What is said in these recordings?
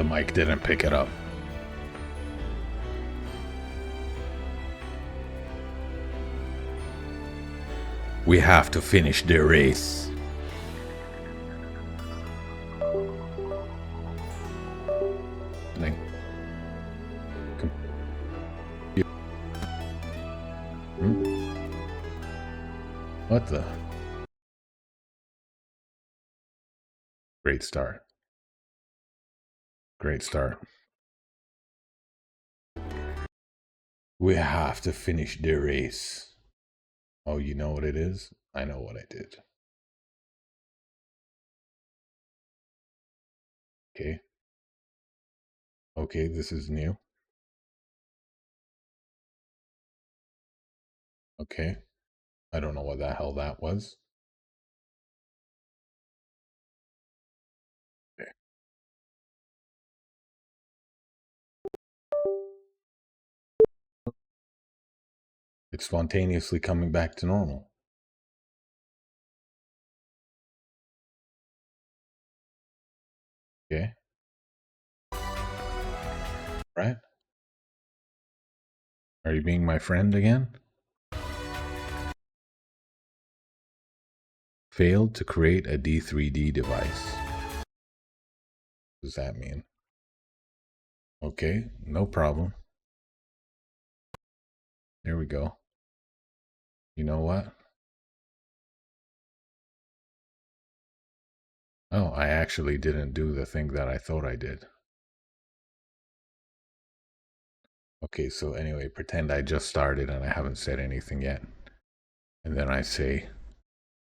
The mic didn't pick it up. We have to finish the race. What the? Great start. Great start. We have to finish the race. Oh, you know what it is? I know what I did. Okay. Okay, this is new. Okay. I don't know what the hell that was. Okay. It's spontaneously coming back to normal. Okay. Right? Are you being my friend again? Failed to create a D3D device. What does that mean? Okay, no problem. There we go. You know what? Oh, I actually didn't do the thing that I thought I did. Okay, so anyway, pretend I just started and I haven't said anything yet. And then I say,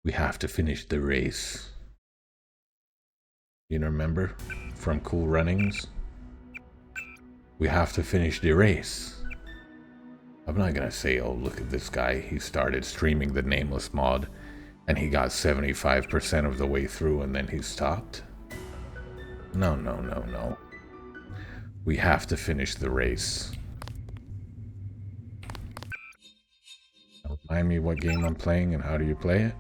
we have to finish the race. You remember from Cool Runnings? We have to finish the race. I'm not gonna say, oh, look at this guy. He started streaming the Nameless Mod and he got 75% of the way through and then he stopped. No, no, no, no. We have to finish the race. Remind me what game I'm playing and how do you play it?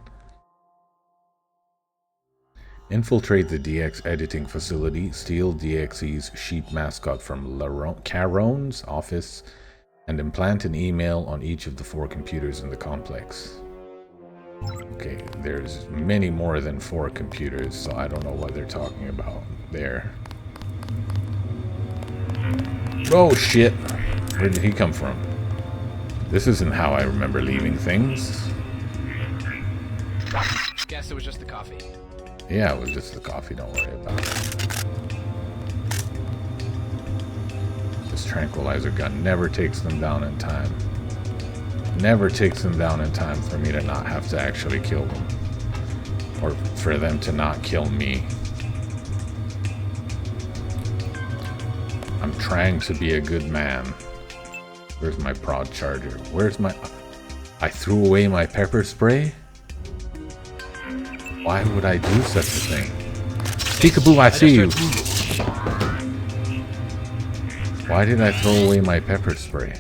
Infiltrate the DX editing facility, steal DXE's sheep mascot from Caron's office, and implant an email on each of the 4 computers in the complex. Okay, there's many more than 4 computers, so I don't know what they're talking about there. Oh shit! Where did he come from? This isn't how I remember leaving things. Guess it was just the coffee. Yeah, it was just the coffee, don't worry about it. This tranquilizer gun never takes them down in time. Never takes them down in time for me to not have to actually kill them. Or for them to not kill me. I'm trying to be a good man. Where's my prod charger? Where's my... I threw away my pepper spray? Why would I do such a thing? Peekaboo, I see you! Why did I throw away my pepper spray?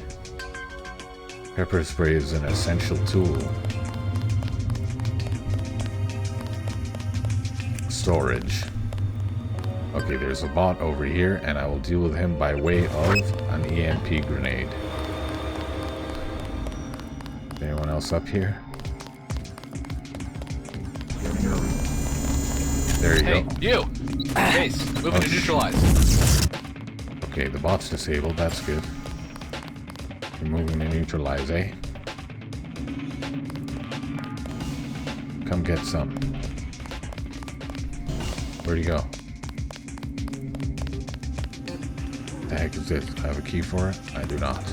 Pepper spray is an essential tool. Storage. Okay, there's a bot over here, and I will deal with him by way of an EMP grenade. Anyone else up here? There you go. You! Base, moving to neutralize. Okay, the bot's disabled, that's good. You're moving to neutralize, eh? Come get some. Where'd he go? What the heck is this? I have a key for it? I do not.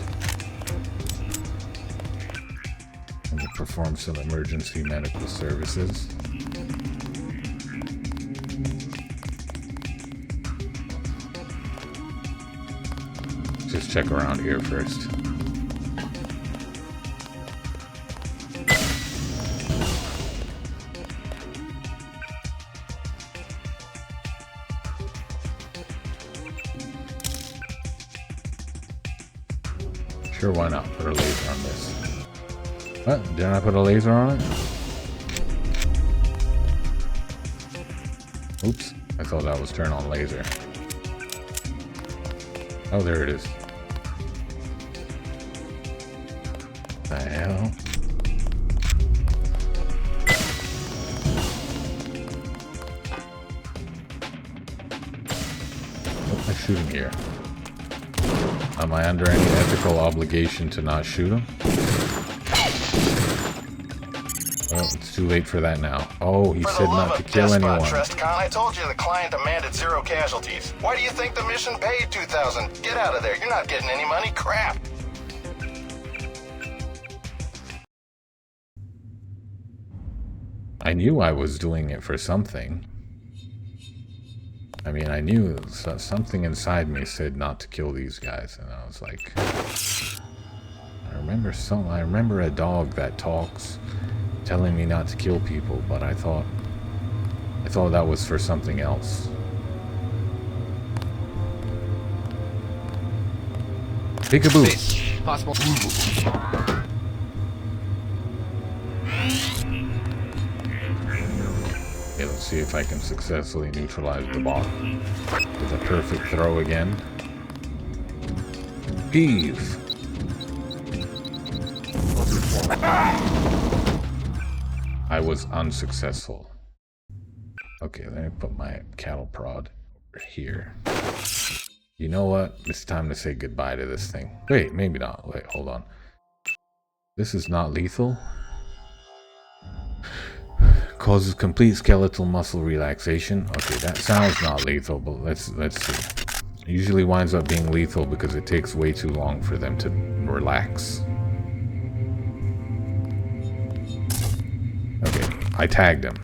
I'm gonna perform some emergency medical services. Just check around here first. Sure, why not put a laser on this? What? Didn't I put a laser on it? Oops, I thought that was turn on laser. Oh, there it is. The hell? What am I shooting here? Am I under any ethical obligation to not shoot him? Well, it's too late for that now. Oh, he said not to kill anyone. I told you the client demanded 0 casualties. Why do you think the mission paid 2,000? Get out of there. You're not getting any money. Crap. I knew I was doing it for something. I mean, I knew something inside me said not to kill these guys, and I was like, I remember a dog that talks, telling me not to kill people, but I thought that was for something else. Peekaboo. Base. Possible. Okay, let's see if I can successfully neutralize the bot with a perfect throw again. Peeve. I was unsuccessful. Okay, let me put my cattle prod over here. You know what? It's time to say goodbye to this thing. Wait, maybe not. Wait, hold on. This is not lethal. Causes complete skeletal muscle relaxation. Okay, that sounds not lethal, but let's see. It usually winds up being lethal because it takes way too long for them to relax. Okay, I tagged him.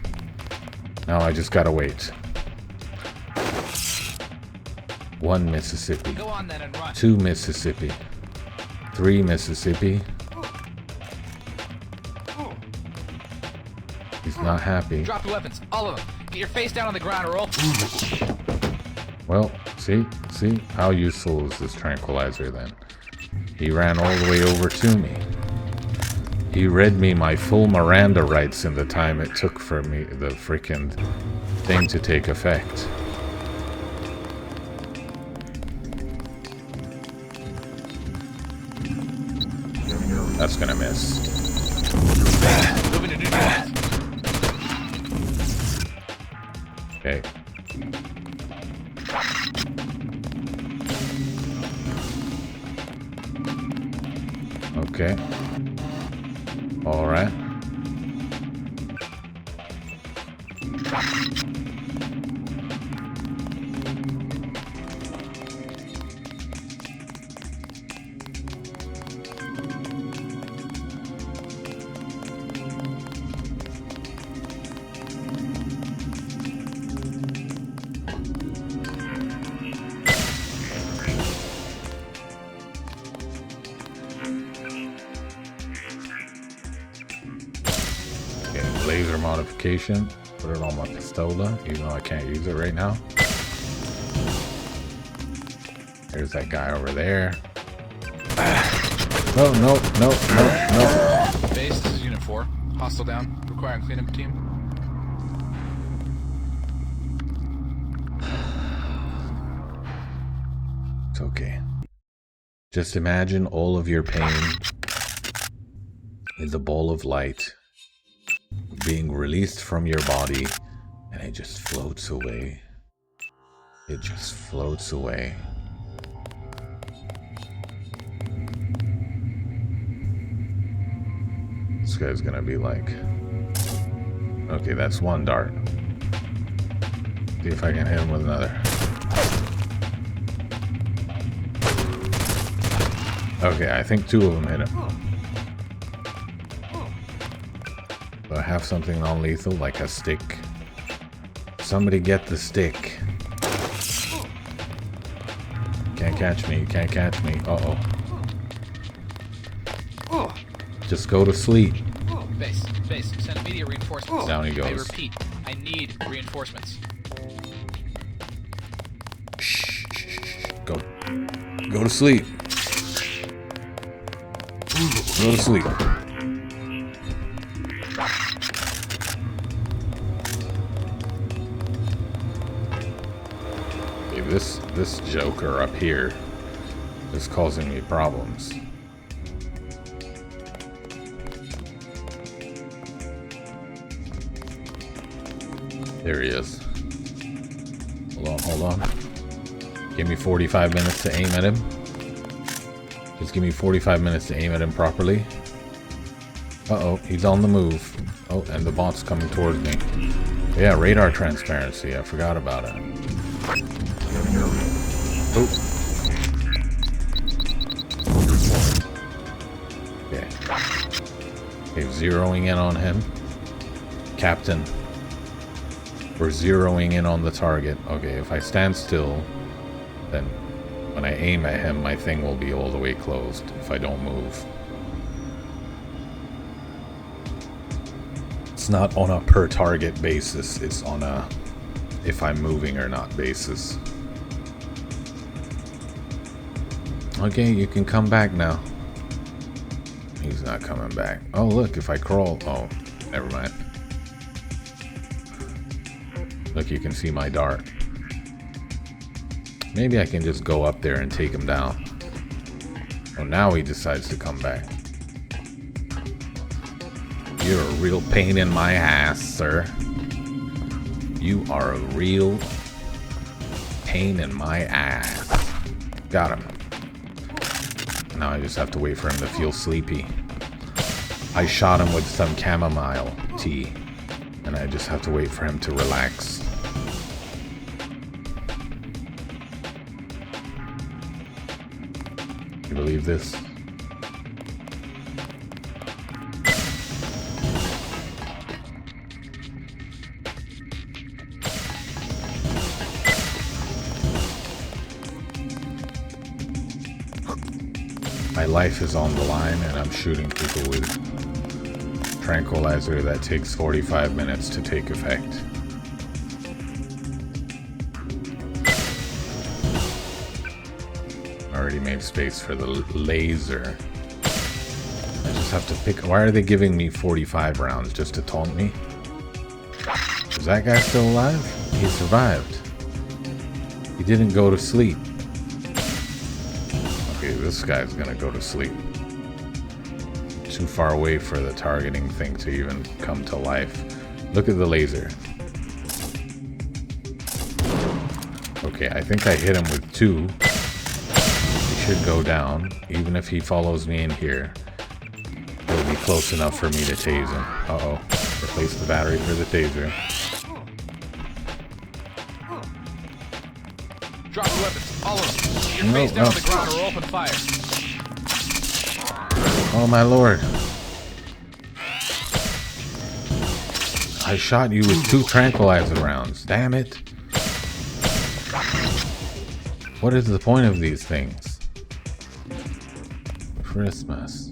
Now I just gotta wait. 1 Mississippi. Go on then and run. 2 Mississippi. 3 Mississippi. He's not happy. Drop your weapons, all of them. Get your face down on the ground or roll. Well, see? How useful is this tranquilizer then? He ran all the way over to me. He read me my full Miranda rights in the time it took for me, the freaking thing to take effect. That's gonna miss. Moving to neutralize. Okay. Okay. All right. Laser modification. Put it on my pistola, even though I can't use it right now. There's that guy over there. No. Base, this is Unit 4. Hostile down. Requiring cleanup team. It's okay. Just imagine all of your pain is a ball of light being released from your body, and it just floats away. It just floats away. This guy's gonna be like, okay, that's one dart. See if I can hit him with another. Okay, I think 2 of them hit him. Do I have something non-lethal, like a stick? Somebody get the stick. Can't catch me, can't catch me. Uh-oh. Just go to sleep. Base, send immediate reinforcements. Down he goes. I repeat, I need reinforcements. Shh. Go to sleep. Go to sleep. Okay, this joker up here It's causing me problems. There he is. Hold on. Give me 45 minutes to aim at him. Just give me 45 minutes to aim at him properly. Uh-oh, he's on the move. Oh, and the bot's coming towards me. Yeah, radar transparency. I forgot about it. Oh. Okay. Okay, zeroing in on him. Captain. We're zeroing in on the target. Okay, if I stand still, then when I aim at him, my thing will be all the way closed if I don't move. It's not on a per target basis, it's on a if I'm moving or not basis. Okay, you can come back now. He's not coming back. Oh look, if I crawl, oh, never mind. Look, you can see my dart. Maybe I can just go up there and take him down. Oh, now he decides to come back. You're a real pain in my ass, sir. You are a real pain in my ass. Got him. Now I just have to wait for him to feel sleepy. I shot him with some chamomile tea, and I just have to wait for him to relax. You believe this? My life is on the line and I'm shooting people with tranquilizer that takes 45 minutes to take effect. Already made space for the laser. I just have to pick. Why are they giving me 45 rounds just to taunt me? Is that guy still alive? He survived. He didn't go to sleep. Okay, this guy's gonna go to sleep. Too far away for the targeting thing to even come to life. Look at the laser. Okay, I think I hit him with 2. Should go down. Even if he follows me in here, it'll be close enough for me to tase him. Uh-oh. Replace the battery for the taser. Drop the weapons, all of them. Get your face down on the ground or open fire. Oh my lord. I shot you with 2 tranquilizer rounds. Damn it. What is the point of these things? Christmas.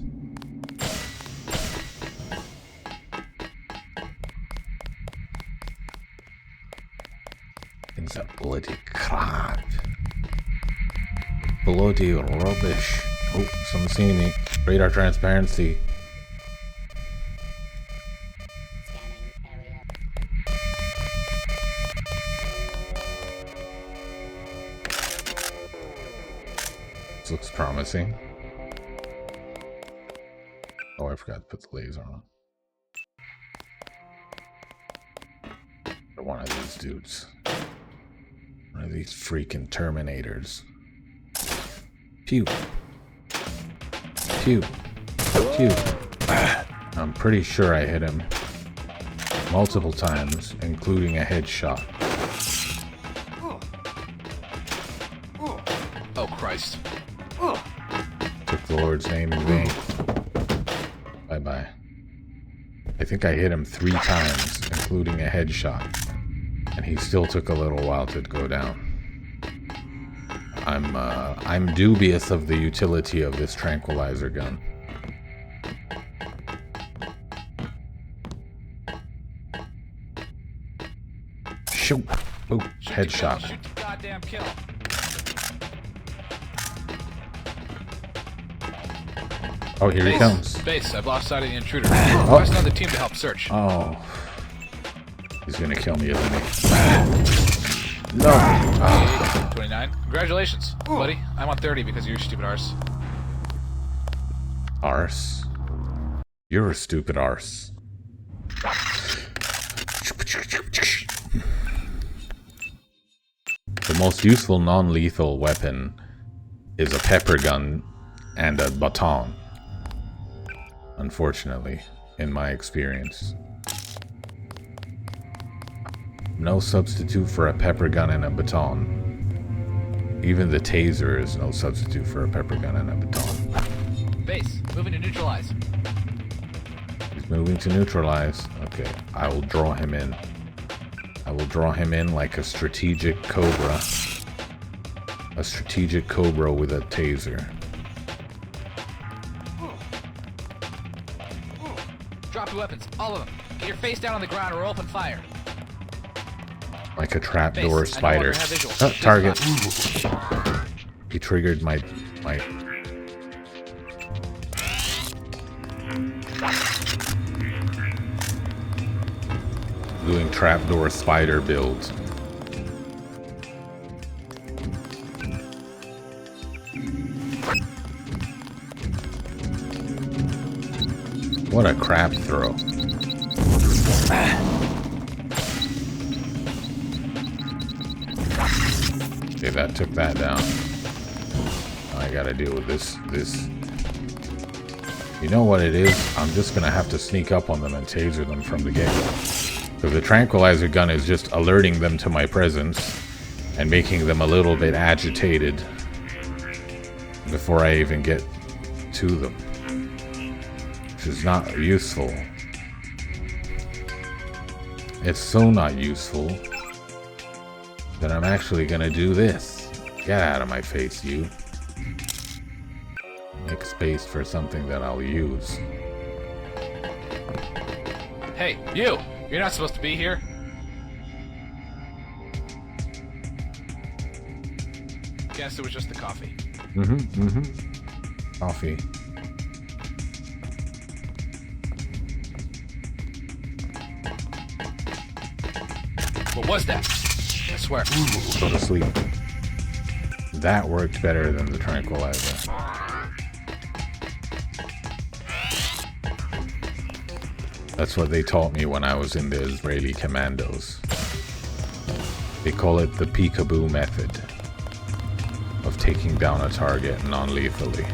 It's a bloody crap. Bloody rubbish. Oh, someone's seeing me. Radar transparency. This looks promising. Oh, I forgot to put the laser on. One of these dudes. One of these freaking Terminators. Pew. Pew. Pew. I'm pretty sure I hit him multiple times, including a headshot. Oh, Christ. Took the Lord's name in vain. Bye-bye. I think I hit him 3 times, including a headshot. And he still took a little while to go down. I'm dubious of the utility of this tranquilizer gun. Shoot! Oh, headshot. Shoot the goddamn kill. Oh, here he comes. Base, I've lost sight of the intruder. Request another team to help search. Oh. He's gonna kill me, isn't he? No. 29. Congratulations, buddy. I'm on 30 because of your stupid arse. Arse. You're a stupid arse. The most useful non-lethal weapon is a pepper gun and a baton. Unfortunately, in my experience. No substitute for a pepper gun and a baton. Even the taser is no substitute for a pepper gun and a baton. Base, moving to neutralize. He's moving to neutralize. Okay, I will draw him in. I will draw him in like a strategic cobra. A strategic cobra with a taser. Drop your weapons, all of them. Get your face down on the ground or open fire. Like a trapdoor Base, I no spider. longer have visual. Oh, target. Stop. He triggered my... Doing trapdoor spider builds. What a crap throw. Okay, that took that down. I gotta deal with this. You know what it is? I'm just gonna have to sneak up on them and taser them from the get-go. So the tranquilizer gun is just alerting them to my presence and making them a little bit agitated before I even get to them. Which is not useful. It's so not useful that I'm actually gonna do this. Get out of my face, you. Make space for something that I'll use. Hey, you! You're not supposed to be here. Guess it was just the coffee. Coffee. What was that? I swear. Go to sleep. That worked better than the tranquilizer. That's what they taught me when I was in the Israeli commandos. They call it the peekaboo method of taking down a target non-lethally.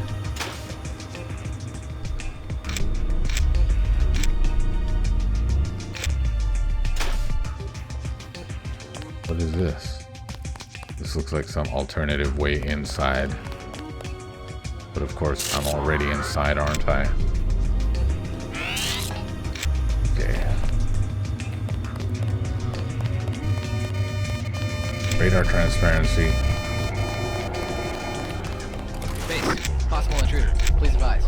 What is this? This looks like some alternative way inside. But of course, I'm already inside, aren't I? Okay. Radar transparency. Base, possible intruder. Please advise.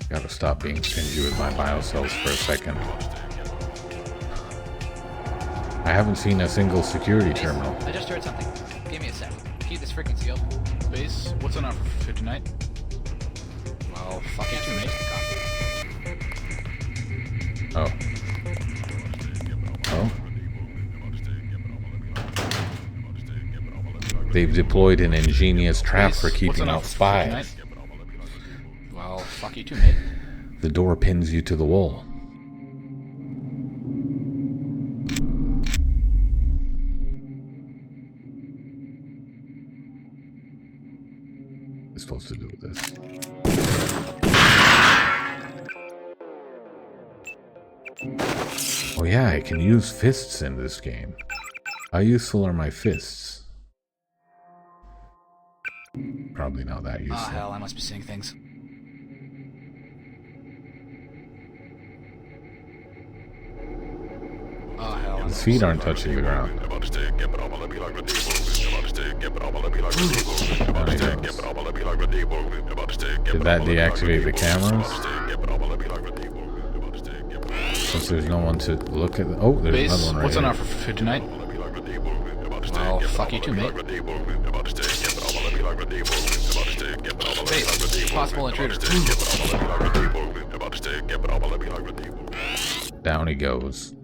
Gotta stop being stingy with my biocells for a second. I haven't seen a single security terminal. I just heard something. Give me a sec. Keep this frequency open. Base, what's on offer for 59? Well, fuck it, mate. Oh. Oh. They've deployed an ingenious trap for keeping out spies. Well, fuck you too, mate. The door pins you to the wall. What am I supposed to do with this? Oh yeah, I can use fists in this game. How useful are my fists? Probably not that useful. Oh hell, I must be seeing things. Oh hell. His feet aren't touching the ground. Did that deactivate the cameras? Since there's no one to look at. Oh, there's Base, another one right what's on here. offer for 59? Well, fuck you too, mate. Base, possible intruder. Down he goes.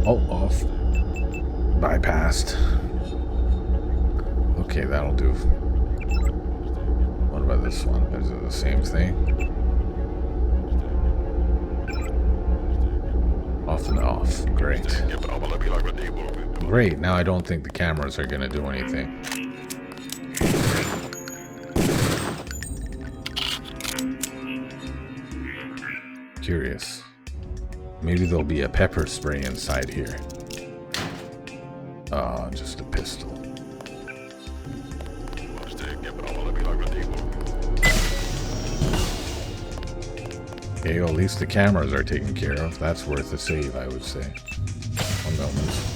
Oh, off. Bypassed. Okay, that'll do. What about this one? Is it the same thing? Off and off. Great. Great, now I don't think the cameras are gonna do anything. Curious. Maybe there'll be a pepper spray inside here. Oh, just a pistol. Okay, well, at least the cameras are taken care of. That's worth a save, I would say. 1 moment.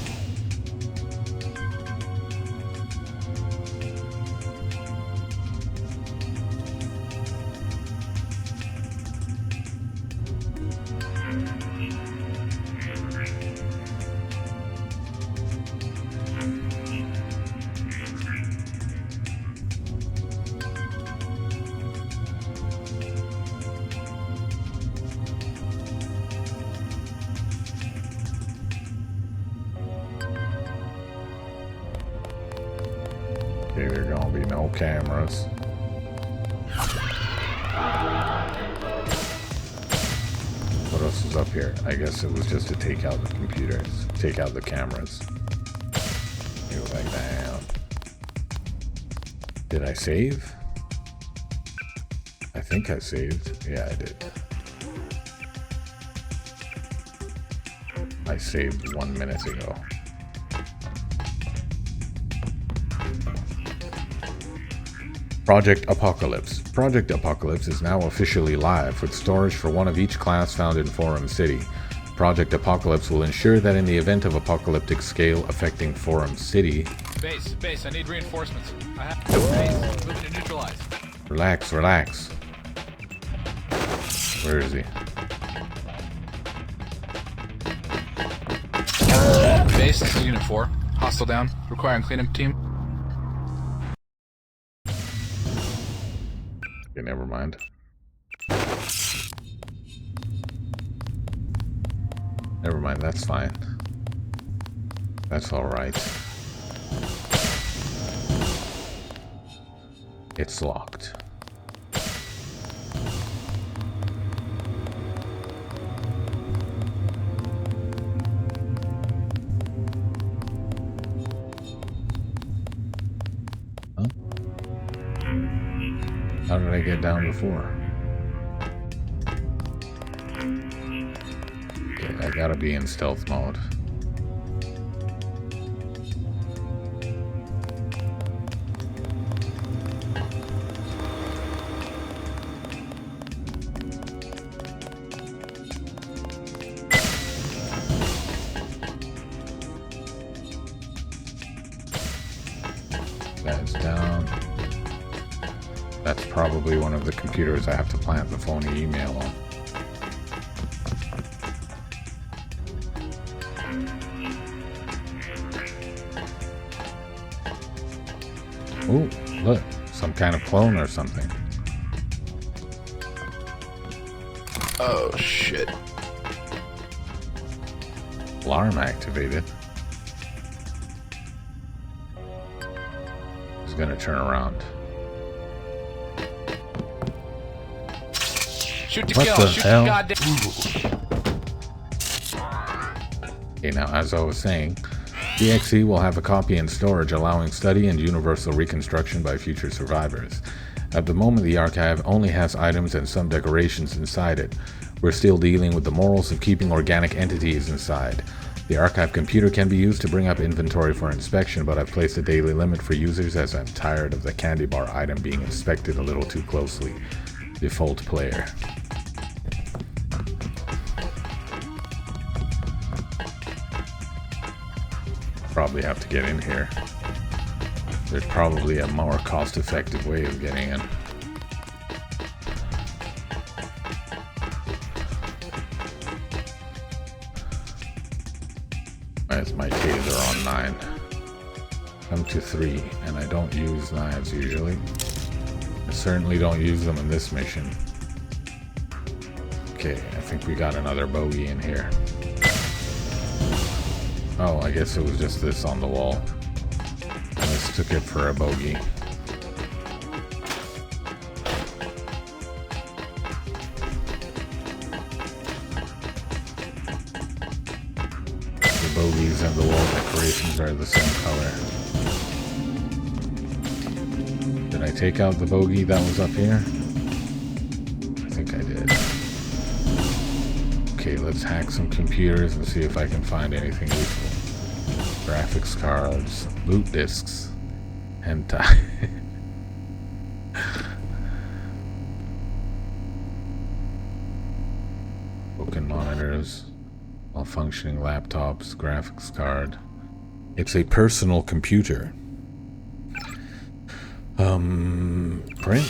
Okay, there are gonna be no cameras. What else is up here? I guess it was just to take out the computers, take out the cameras. Go back down. Did I save? I think I saved. Yeah, I did. I saved 1 minute ago. Project Apocalypse. Project Apocalypse is now officially live with storage for one of each class found in Forum City. Project Apocalypse will ensure that in the event of apocalyptic scale affecting Forum City... Base, I need reinforcements. I have base, moving to neutralize. Relax, relax. Where is he? Base, this is Unit 4. Hostile down. Requiring cleanup team. Okay, never mind. Never mind, that's fine. That's alright. It's locked. Huh? How did I get down before? Okay, I gotta be in stealth mode. That's down. That's probably one of the computers I have to plant the phony email on. Ooh, look, some kind of clone or something. Oh, shit. Alarm activated. He's gonna turn around. Shoot to What kill, the shoot hell? to goddamn. Okay, now as I was saying, DXE will have a copy in storage allowing study and universal reconstruction by future survivors. At the moment, the archive only has items and some decorations inside it. We're still dealing with the morals of keeping organic entities inside. The archive computer can be used to bring up inventory for inspection, but I've placed a daily limit for users as I'm tired of the candy bar item being inspected a little too closely. Default player. Probably have to get in here. There's probably a more cost-effective way of getting in. As my taser on 9. I'm to 3, and I don't use knives usually. I certainly don't use them in this mission. Okay, I think we got another bogey in here. Oh, I guess it was just this on the wall. I mistook it for a bogey. The bogeys and the wall decorations are the same color. Did I take out the bogey that was up here? I think I did. Okay, let's hack some computers and see if I can find anything useful. Graphics cards, boot discs, hentai. Broken monitors, malfunctioning laptops, graphics card. It's a personal computer. Print.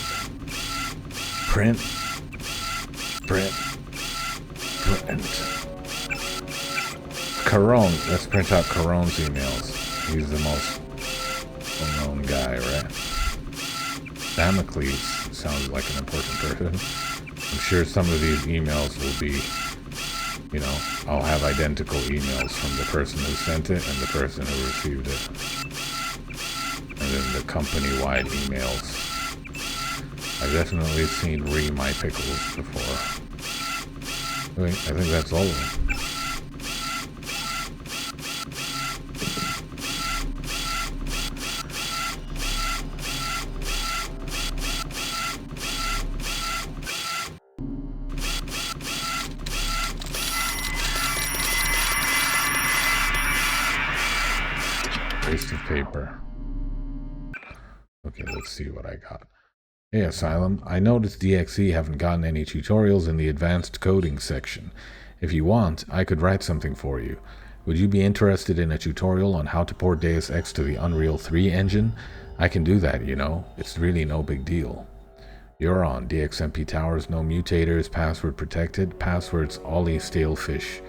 Caron. Let's print out Caron's emails. He's the most well-known guy, right? Damocles sounds like an important person. I'm sure some of these emails will be, you know, I'll have identical emails from the person who sent it and the person who received it. And then the company-wide emails. I've definitely seen my pickles before. Wait, I think that's all of them. Waste of paper. Okay, let's see what I got. Hey Asylum, I noticed DXE haven't gotten any tutorials in the advanced coding section. If you want, I could write something for you. Would you be interested in a tutorial on how to port Deus Ex to the Unreal 3 engine? I can do that, you know. It's really no big deal. You're on DXMP Towers, no mutators, password protected, passwords Ollie Stalefish.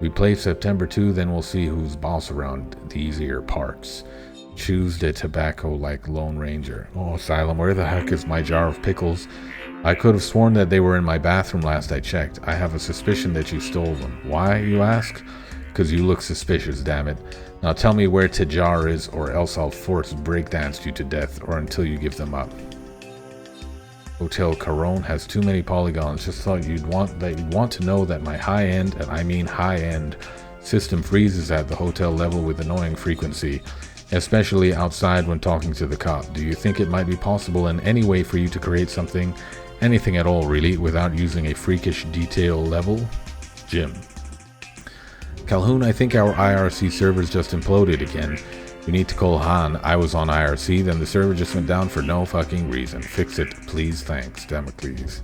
We play September 2, then we'll see who's boss around the easier parts. Choose the tobacco like Lone Ranger. Oh, Asylum, where the heck is my jar of pickles? I could have sworn that they were in my bathroom last I checked. I have a suspicion that you stole them. Why, you ask? Because you look suspicious, damn it. Now tell me where Tajar is, or else I'll force breakdance you to death, or until you give them up. Hotel Caron has too many polygons. Just thought you'd want to know that my high-end, and I mean high-end, system freezes at the hotel level with annoying frequency. Especially outside when talking to the cop. Do you think it might be possible in any way for you to create something, anything at all really, without using a freakish detail level? Jim. Calhoun, I think our IRC servers just imploded again. You need to call Han. I was on IRC, then the server just went down for no fucking reason. Fix it, please, thanks, Damocles.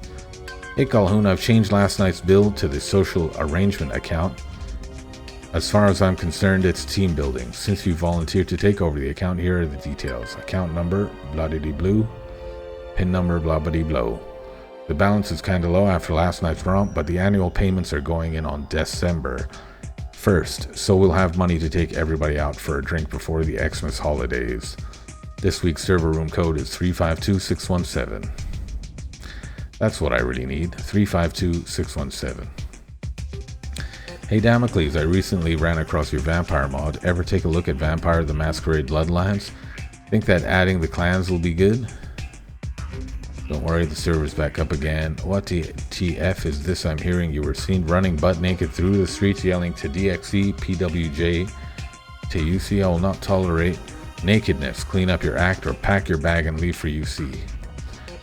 Hey Calhoun, I've changed last night's build to the social arrangement account. As far as I'm concerned, it's team building. Since you volunteered to take over the account, here are the details. Account number, blah-diddy-blue. PIN number, blah-biddy-blow. The balance is kinda low after last night's romp, but the annual payments are going in on December 1st, so we'll have money to take everybody out for a drink before the Xmas holidays. This week's server room code is 352617. That's what I really need, 352617. Hey Damocles, I recently ran across your vampire mod. Ever take a look at Vampire the Masquerade Bloodlines? Think that adding the clans will be good? Don't worry, the server's back up again. What the TF is this I'm hearing? You were seen running butt naked through the streets yelling to DXE, PWJ, to UC. I will not tolerate nakedness. Clean up your act or pack your bag and leave for UC.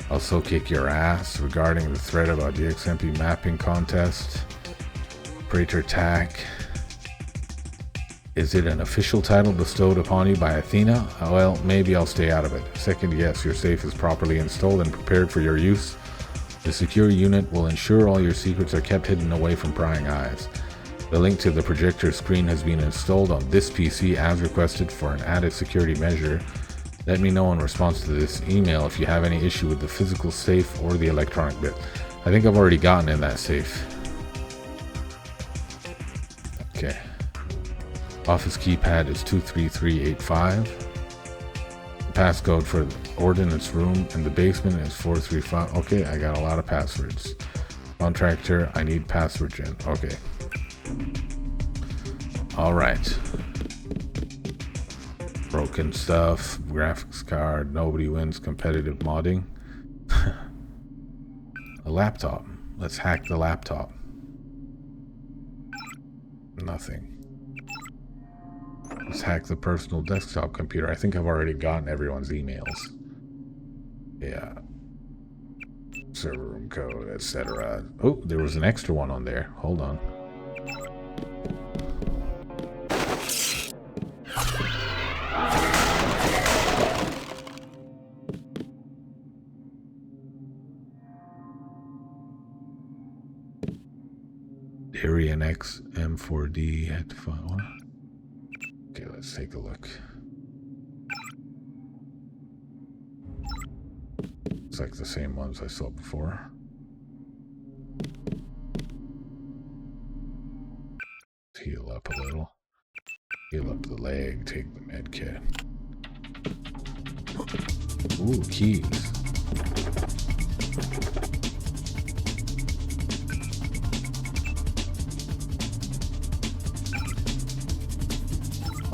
Also kick your ass regarding the threat about DXMP mapping contest. Praetor Tack. Is it an official title bestowed upon you by Athena? Well, maybe I'll stay out of it. Second, yes, your safe is properly installed and prepared for your use. The secure unit will ensure all your secrets are kept hidden away from prying eyes. The link to the projector screen has been installed on this PC as requested for an added security measure. Let me know in response to this email if you have any issue with the physical safe or the electronic bit. I think I've already gotten in that safe. Okay. Office keypad is 23385. Passcode for the ordinance room in the basement is 435. Okay, I got a lot of passwords. Contractor, I need password gen. Okay. Alright. Broken stuff, graphics card, nobody wins, competitive modding. A laptop. Let's hack the laptop. Nothing. Let's hack the personal desktop computer. I think I've already gotten everyone's emails. Yeah. Server room code, etc. Oh, there was an extra one on there. Hold on. Arian X M4D headphone. Okay, let's take a look. It's like the same ones I saw before. Heal up a little. Heal up the leg, take the med kit. Ooh, keys.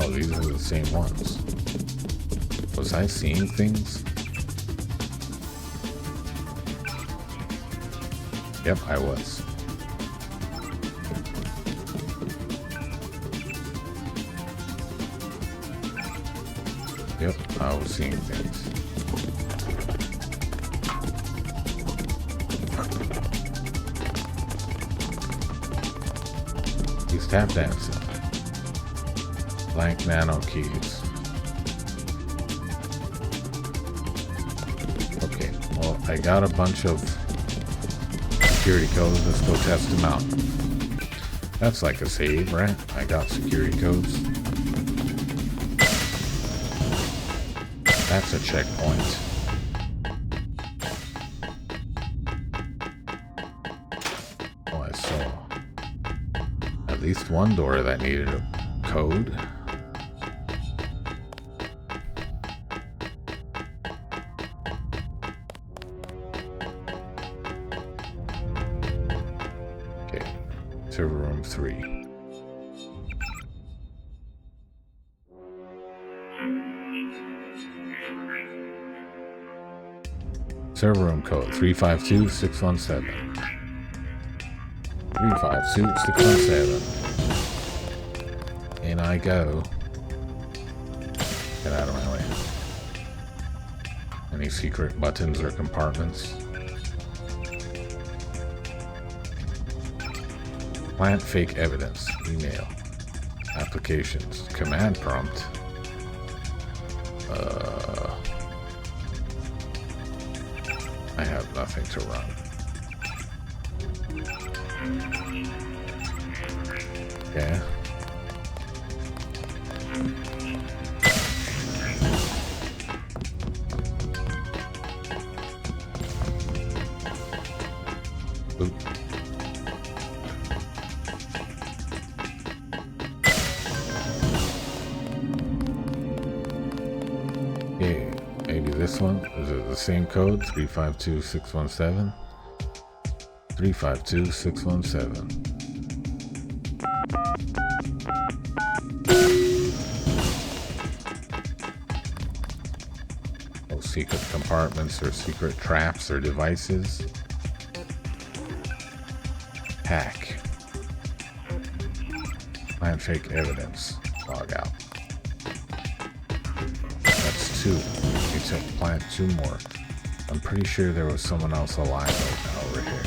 Oh, these are the same ones. Was I seeing things? Yep, I was. Yep, I was seeing things. He's tap dancing. Blank nano keys. Okay, well, I got a bunch of security codes. Let's go test them out. That's like a save, right? I got security codes. That's a checkpoint. Oh, I saw at least one door that needed a code. Okay, server room 3. Server room code 352-617. 352-617. In I go. Get out of my way. Any secret buttons or compartments? Plant fake evidence. Email. Applications. Command prompt. I have nothing to run. Yeah. Oop. Okay, maybe this one. Is it the same code? 352-617. 352-617. No secret compartments or secret traps or devices. Hack. Plant fake evidence. Log out. That's 2. You took plant 2 more. I'm pretty sure there was someone else alive over here.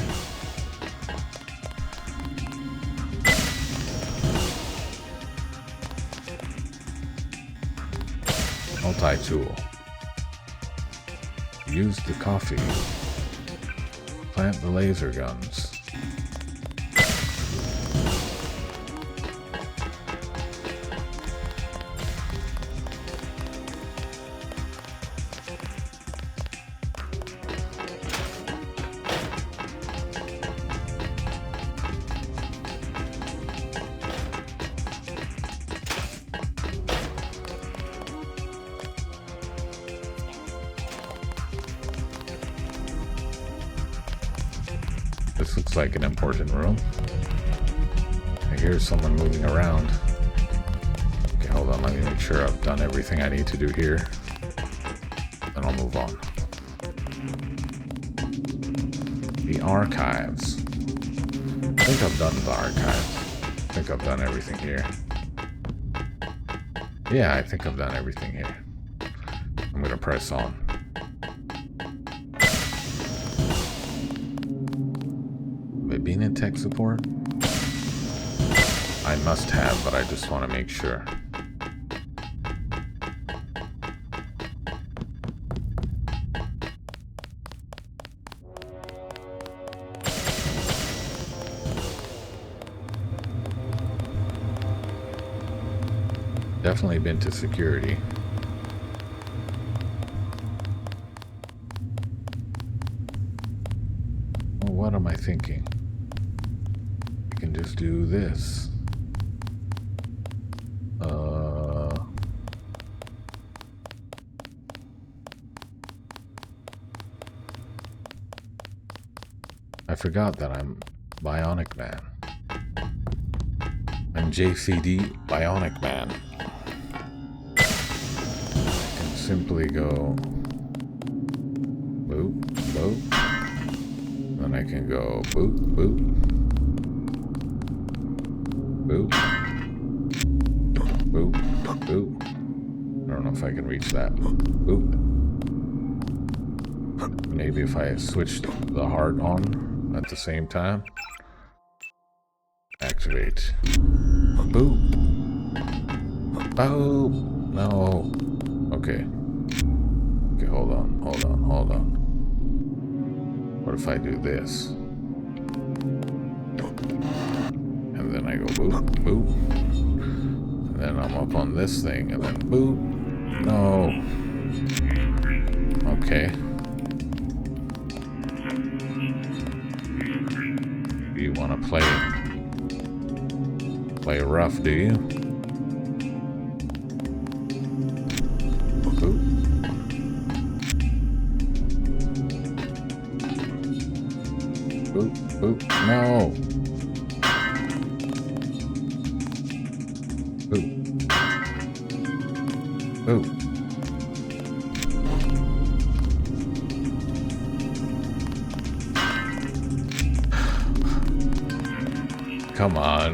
Multi-tool. Use the coffee. Plant the laser guns. like an important room. I hear someone moving around. Okay, hold on. Let me make sure I've done everything I need to do here. Then I'll move on. The archives. I think I've done the archives. I think I've done everything here. Yeah, I think I've done everything here. I'm gonna press on. Have I been in tech support? I must have, but I just want to make sure. Definitely been to security. Well, what am I thinking? I can just do this. I forgot that I'm Bionic Man. I'm JCD Bionic Man. I can simply go boop, boop. Then I can go boop, boop. Boop. Boop, boop. I don't know if I can reach that. Boop. Maybe if I switched the heart on at the same time. Activate. Boop. Oh, no. Okay. Okay, hold on, hold on, hold on. What if I do this? And then I go boop, boop. And then I'm up on this thing, and then boop. No. Okay. You want to play rough, do you? Boop. Boop, boop. No. Boop. Boop. Come on.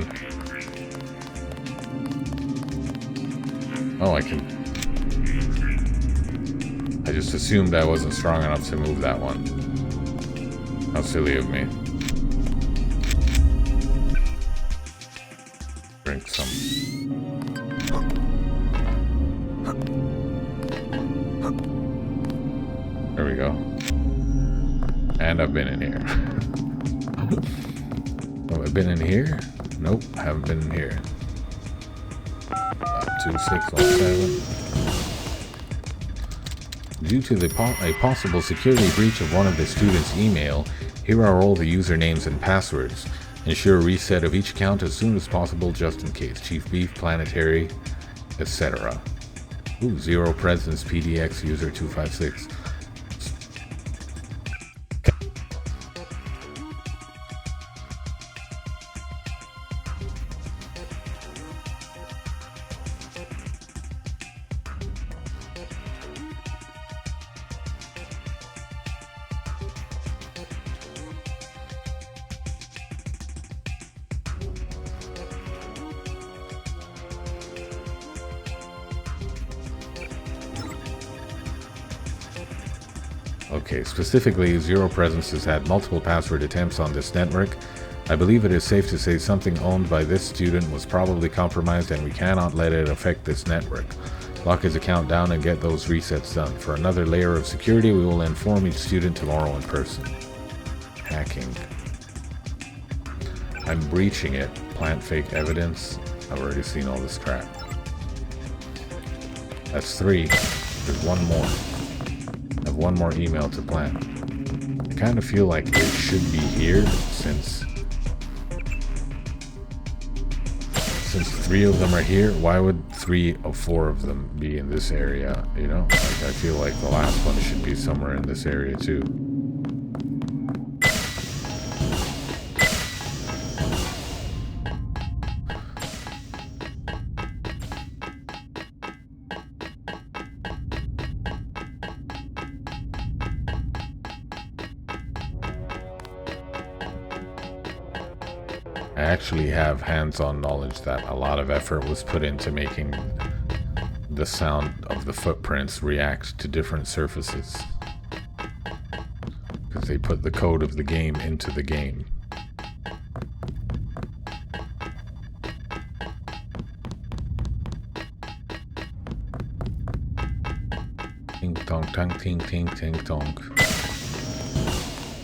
Oh, I can... I just assumed I wasn't strong enough to move that one. How silly of me. Drink some. There we go. And I've been in here. Have I been in here? Nope, haven't been in here. 2617. Due to a possible security breach of one of the students' email, here are all the usernames and passwords. Ensure reset of each account as soon as possible just in case. Chief Beef, Planetary, etc. Ooh, Zero Presence, PDX, user 256. Okay, specifically, Zero Presence has had multiple password attempts on this network. I believe it is safe to say something owned by this student was probably compromised and we cannot let it affect this network. Lock his account down and get those resets done. For another layer of security, we will inform each student tomorrow in person. Hacking. I'm breaching it. Plant fake evidence. I've already seen all this crap. That's 3. There's one more. I have one more email to plant. I kind of feel like it should be here since 3 of them are here. Why would 3 of 4 of them be in this area? You know, like I feel like the last one should be somewhere in this area too. I actually have hands-on knowledge that a lot of effort was put into making the sound of the footprints react to different surfaces. Because they put the code of the game into the game. Ting tong tong ting ting ting tong.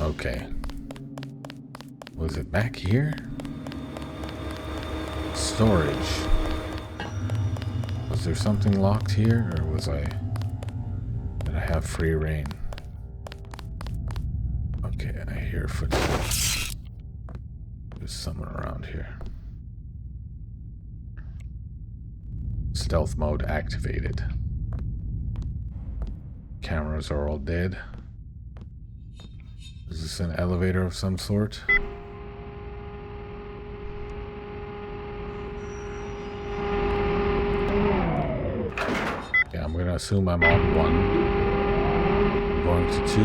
Okay. Was it back here? Storage. Was there something locked here, or did I have free reign? Okay, I hear footsteps. There's someone around here. Stealth mode activated. Cameras are all dead. Is this an elevator of some sort? Yeah, I'm gonna assume I'm on 1. I'm going to 2.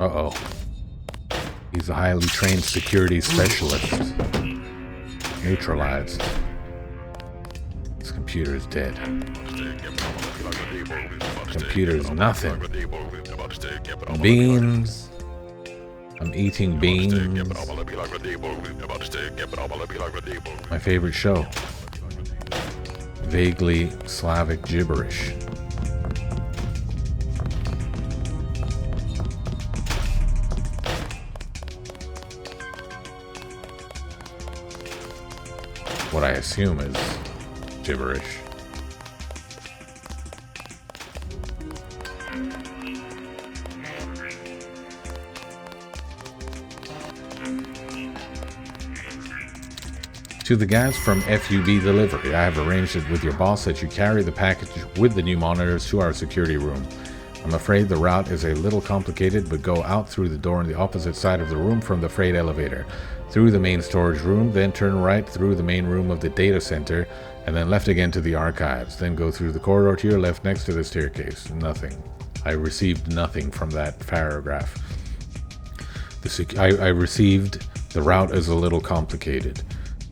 Uh-oh. He's a highly trained security specialist. Neutralized. This computer is dead. Computer is nothing. Beans. I'm eating beans. My favorite show. Vaguely Slavic gibberish. What I assume is gibberish. To the guys from FUB Delivery, I have arranged it with your boss that you carry the package with the new monitors to our security room. I'm afraid the route is a little complicated, but go out through the door on the opposite side of the room from the freight elevator, through the main storage room, then turn right through the main room of the data center, and then left again to the archives. Then go through the corridor to your left next to the staircase. Nothing. I received nothing from that paragraph. I received the route is a little complicated.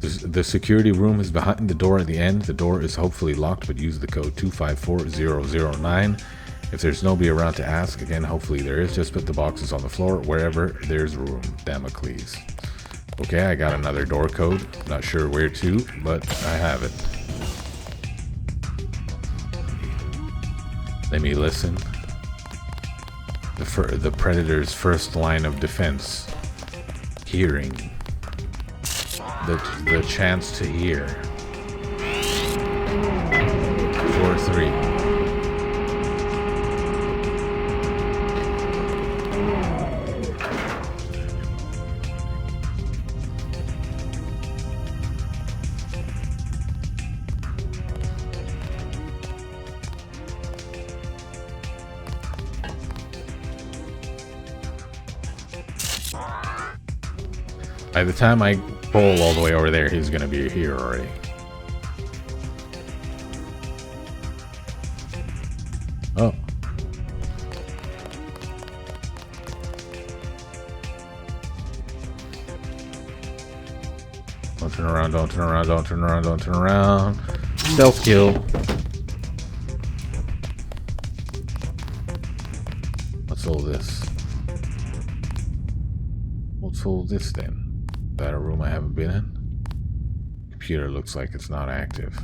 The security room is behind the door at the end. The door is hopefully locked, but use the code 254009. If there's nobody around to ask, again, hopefully there is, just put the boxes on the floor wherever there's room. Damocles. Okay, I got another door code. Not sure where to, but I have it. Let me listen. The predator's first line of defense. Hearing. The chance to hear. 4-3. By the time I pull all the way over there, he's gonna be here already. Oh. Don't turn around, don't turn around, don't turn around, don't turn around. Stealth kill. What's all this? What's all this then? Is that a room I haven't been in? Computer looks like it's not active.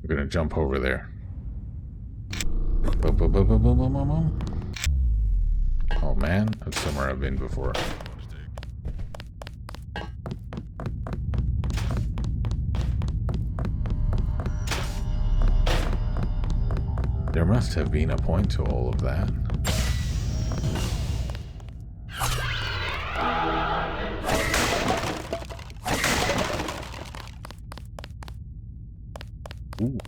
We're gonna jump over there. Boom, boom, boom, boom, boom, boom, boom, boom. Oh man, that's somewhere I've been before. There must have been a point to all of that. Ooh.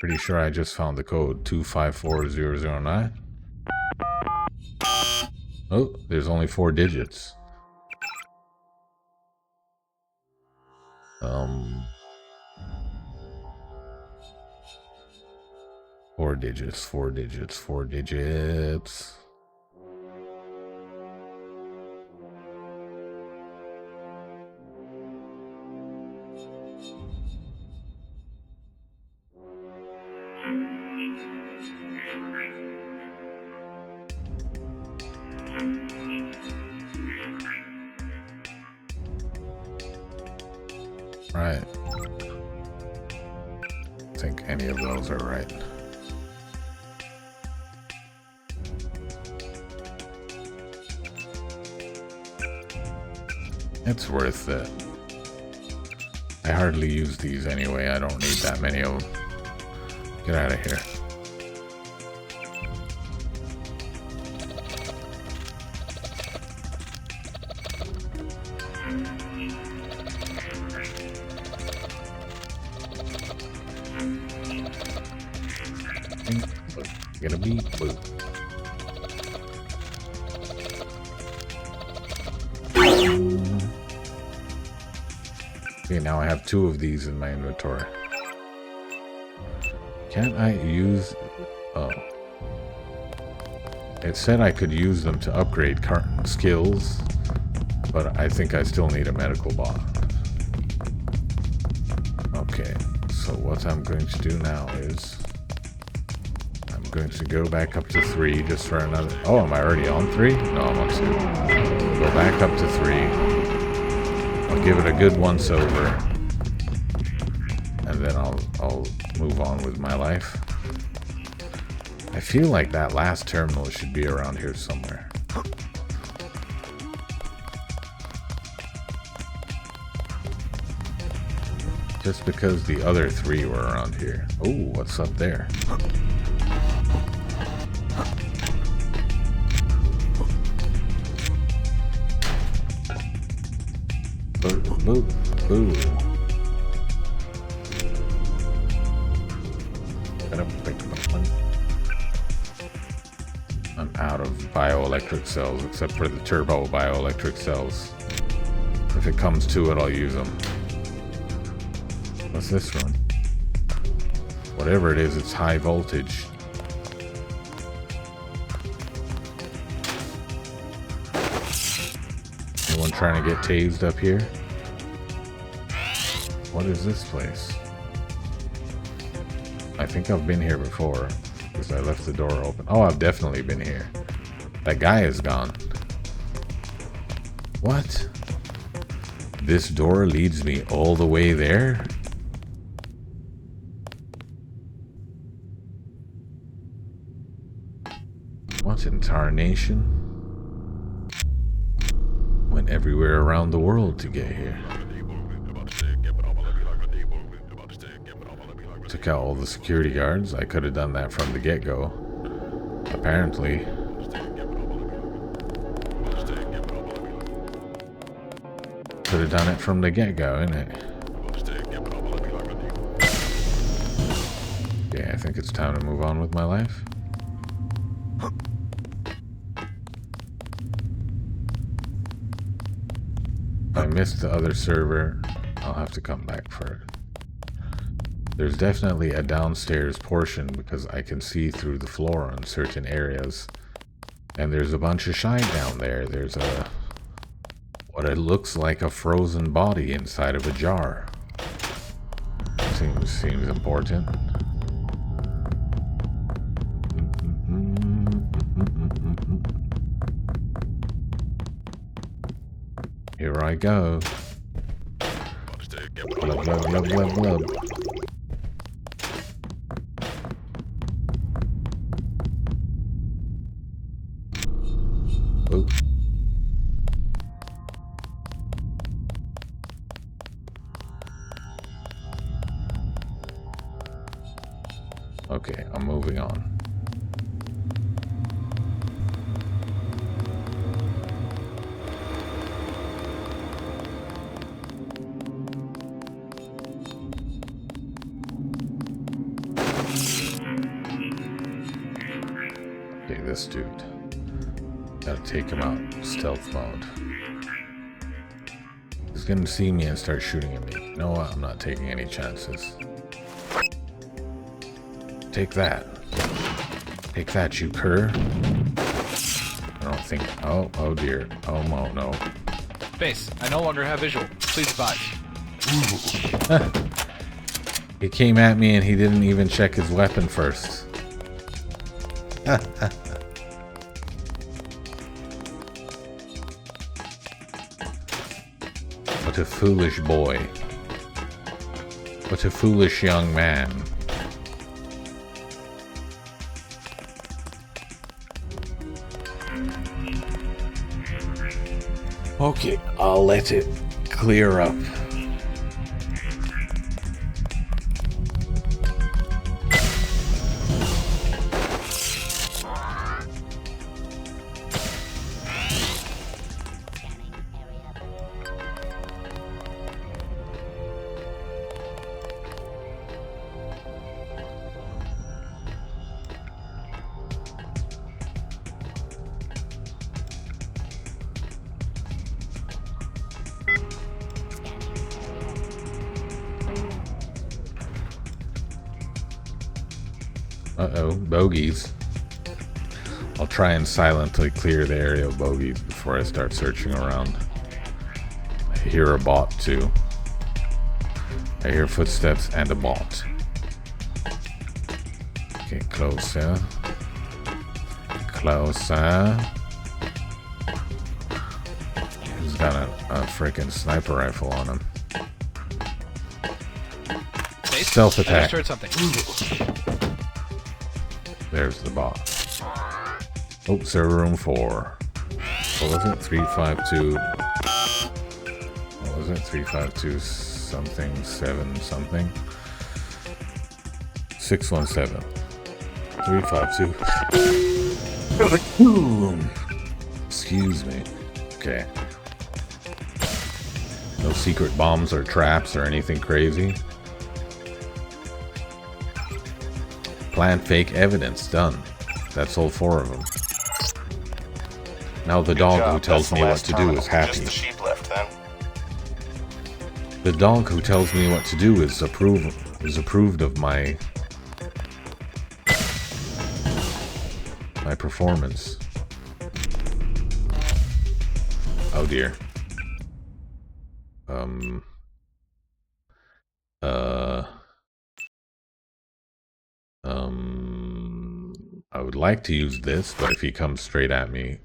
Pretty sure I just found the code 254009. Oh, there's only 4 digits. 4 digits, 4 digits, 4 digits. Right. I think any of those are right. It's worth it. I hardly use these anyway. I don't need that many of them. Get out of here. Get a beat. Blue. Okay, now I have 2 of these in my inventory. Can't I use... Oh. It said I could use them to upgrade current skills, but I think I still need a medical bot. Okay, so what I'm going to do now is... I'm going to go back up to 3 just for another... Oh, am I already on 3? No, I'm on 2. Go back up to 3. I'll give it a good once over, and then I'll move on with my life. I feel like that last terminal should be around here somewhere. Just because the other 3 were around here. Oh, what's up there? Boo, boo. I'm out of bioelectric cells, except for the turbo bioelectric cells. If it comes to it, I'll use them. What's this one? Whatever it is, it's high voltage. Anyone trying to get tased up here? What is this place? I think I've been here before, because I left the door open. Oh, I've definitely been here. That guy is gone. What? This door leads me all the way there? What in tarnation? Went everywhere around the world to get here. Took out all the security guards. I could have done that from the get-go. Apparently. Could have done it from the get-go, innit? Yeah, I think it's time to move on with my life. I missed the other server. I'll have to come back for it. There's definitely a downstairs portion because I can see through the floor in certain areas. And there's a bunch of shine down there. There's a... what it looks like a frozen body inside of a jar. Seems important. Here I go. Blub, blub, blub, blub, blub. Oh. Okay, I'm moving on. Okay, this dude. Gotta take him out. Stealth mode. He's gonna see me and start shooting at me. You know what? I'm not taking any chances. Take that. Take that, you cur. I don't think... Oh dear. Oh, no. Base, I no longer have visual. Please advise. He came at me and he didn't even check his weapon first. What a foolish boy. What a foolish young man. Okay, I'll let it clear up. Uh-oh, bogeys. I'll try and silently clear the area of bogeys before I start searching around. I hear a bot too. I hear footsteps and a bot. Okay, closer. Closer. He's got a freaking sniper rifle on him. Base, Stealth I attack. just heard something. There's the bot. Oh, server room 4. What was it? 352. What was it? 352 something 7 something. 617. 352. Excuse me. Okay. No secret bombs or traps or anything crazy. Plant fake evidence. Done. That's all 4 of them. Now the dog who tells me what to do is happy. Just the sheep left then. The dog who tells me what to do is approved of my performance. Oh dear. I would like to use this, but if he comes straight at me,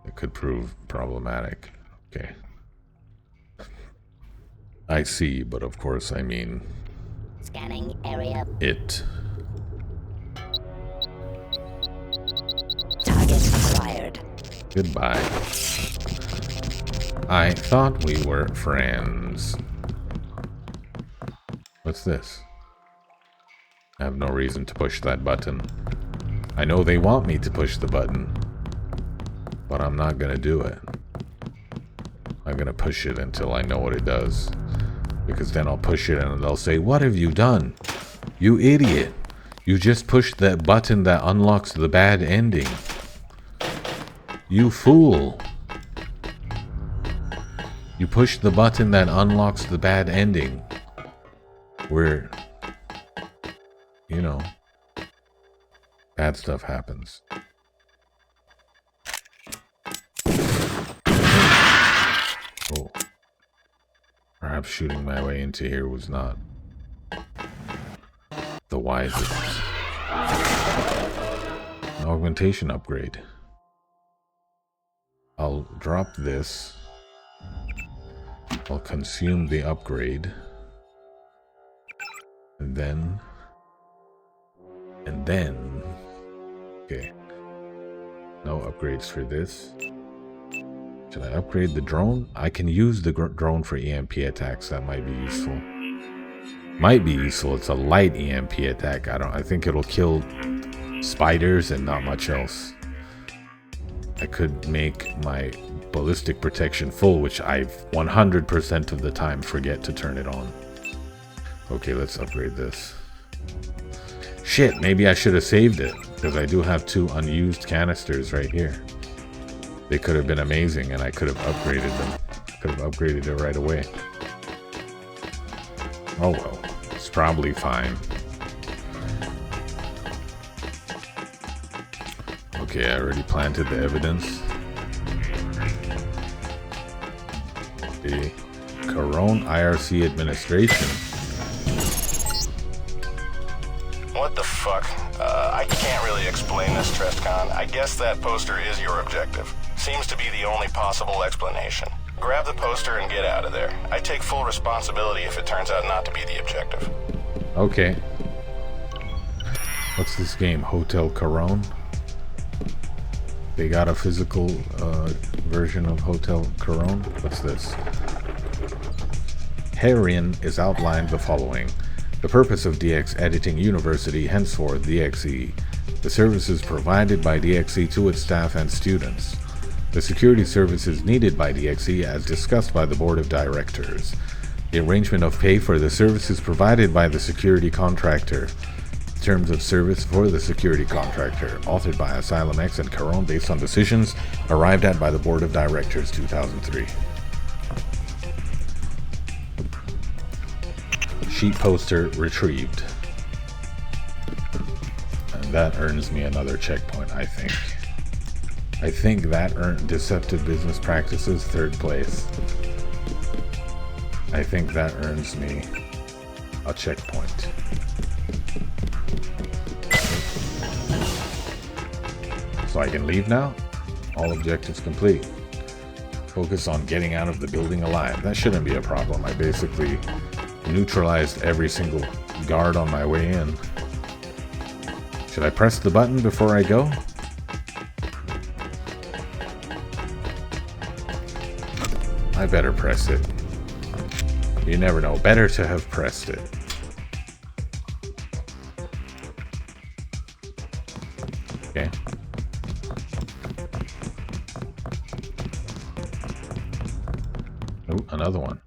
it could prove problematic. Okay. I see, but of course I mean... Scanning area. It. Target acquired. Goodbye. I thought we were friends. What's this? I have no reason to push that button. I know they want me to push the button, but I'm not gonna do it. I'm gonna push it until I know what it does. Because then I'll push it and they'll say, "What have you done? You idiot. You just pushed that button that unlocks the bad ending. You fool. You pushed the button that unlocks the bad ending." Where, you know, bad stuff happens. Oh. Perhaps shooting my way into here was not the wisest. An augmentation upgrade. I'll drop this. I'll consume the upgrade. And then... Okay. No upgrades for this. Should I upgrade the drone? I can use the drone for EMP attacks. That might be useful. Might be useful. It's a light EMP attack. I think it'll kill spiders and not much else. I could make my ballistic protection full, which I 100% of the time forget to turn it on. Okay, let's upgrade this. Shit, maybe I should have saved it, because I do have 2 unused canisters right here. They could have been amazing, and I could have upgraded them. Could have upgraded it right away. Oh well, it's probably fine. Okay, I already planted the evidence. The Corone IRC administration. What the fuck? I can't really explain this, Trestcon. I guess that poster is your objective. Seems to be the only possible explanation. Grab the poster and get out of there. I take full responsibility if it turns out not to be the objective. Okay. What's this game? Hotel Corone? They got a physical version of Hotel Corone? What's this? Herein is outlined the following. The purpose of DX Editing University, henceforth DXE. The services provided by DXE to its staff and students. The security services needed by DXE as discussed by the Board of Directors. The arrangement of pay for the services provided by the security contractor. Terms of service for the security contractor, authored by Asylum X and Corone based on decisions arrived at by the Board of Directors 2003. Sheet poster retrieved. And that earns me another checkpoint, I think. I think that earned deceptive business practices 3rd place. I think that earns me a checkpoint. So I can leave now? All objectives complete. Focus on getting out of the building alive. That shouldn't be a problem. I basically neutralized every single guard on my way in. Should I press the button before I go? I better press it. You never know. Better to have pressed it. Okay. Oh, another one.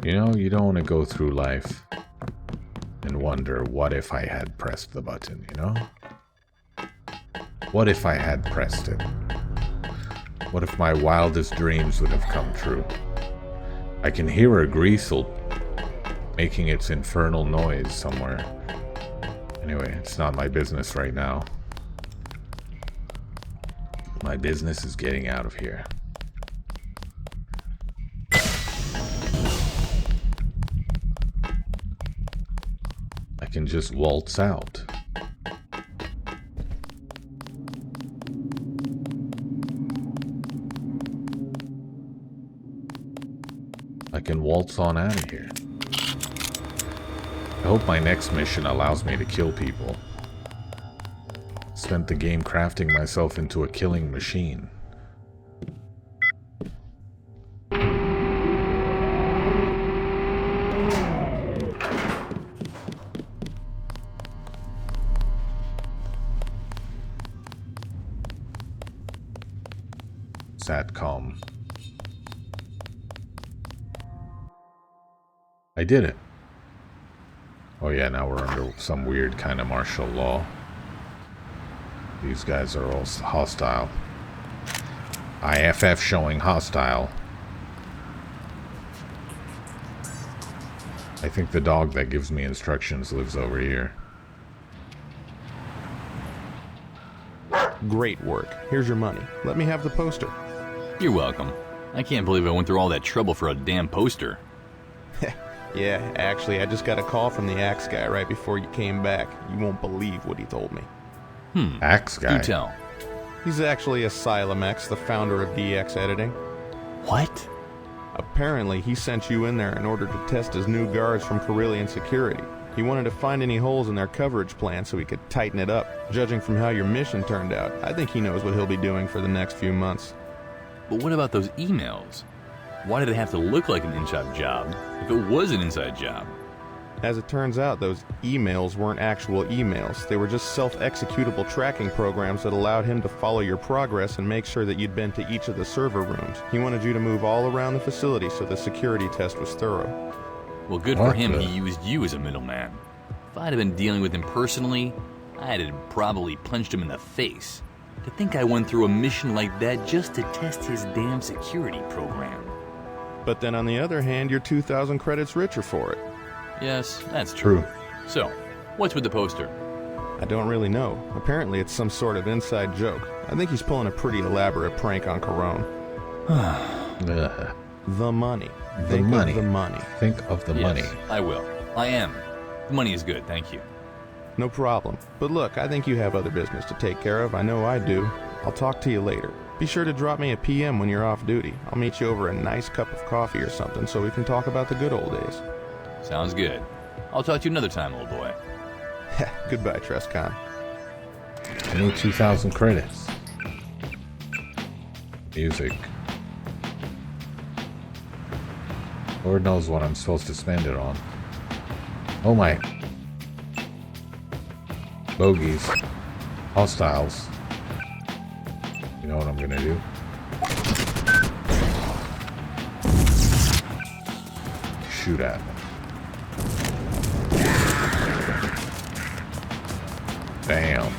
You know, you don't want to go through life and wonder, what if I had pressed the button, you know? What if I had pressed it? What if my wildest dreams would have come true? I can hear a greasel making its infernal noise somewhere. Anyway, it's not my business right now. My business is getting out of here. I can just waltz out. I can waltz on out of here. I hope my next mission allows me to kill people. Spent the game crafting myself into a killing machine. Satcom. I did it. Oh yeah, now we're under some weird kind of martial law. These guys are all hostile. IFF showing hostile. I think the dog that gives me instructions lives over here. Great work. Here's your money. Let me have the poster. You're welcome. I can't believe I went through all that trouble for a damn poster. Yeah, actually, I just got a call from the Axe guy right before you came back. You won't believe what he told me. Axe guy. Do tell. He's actually Asylum X, the founder of DX Editing. What? Apparently, he sent you in there in order to test his new guards from Carillion Security. He wanted to find any holes in their coverage plan so he could tighten it up. Judging from how your mission turned out, I think he knows what he'll be doing for the next few months. But what about those emails? Why did it have to look like an in-shop job if it was an inside job? As it turns out, those emails weren't actual emails. They were just self-executable tracking programs that allowed him to follow your progress and make sure that you'd been to each of the server rooms. He wanted you to move all around the facility so the security test was thorough. Well, good for him, he used you as a middleman. If I'd have been dealing with him personally, I'd have probably punched him in the face. To think I went through a mission like that just to test his damn security program. But then on the other hand, you're 2,000 credits richer for it. Yes, that's true. True. So, what's with the poster? I don't really know. Apparently it's some sort of inside joke. I think he's pulling a pretty elaborate prank on Corone. Ugh. The money. The Think money. of the money. Think of the money. Yes, I will. I am. The money is good, thank you. No problem. But look, I think you have other business to take care of. I know I do. I'll talk to you later. Be sure to drop me a PM when you're off duty. I'll meet you over a nice cup of coffee or something so we can talk about the good old days. Sounds good. I'll talk to you another time, old boy. Goodbye, Trescon. I need 2,000 credits. Music. Lord knows what I'm supposed to spend it on. Oh my. Bogies. Hostiles. You know what I'm gonna do? Shoot at them. Damn.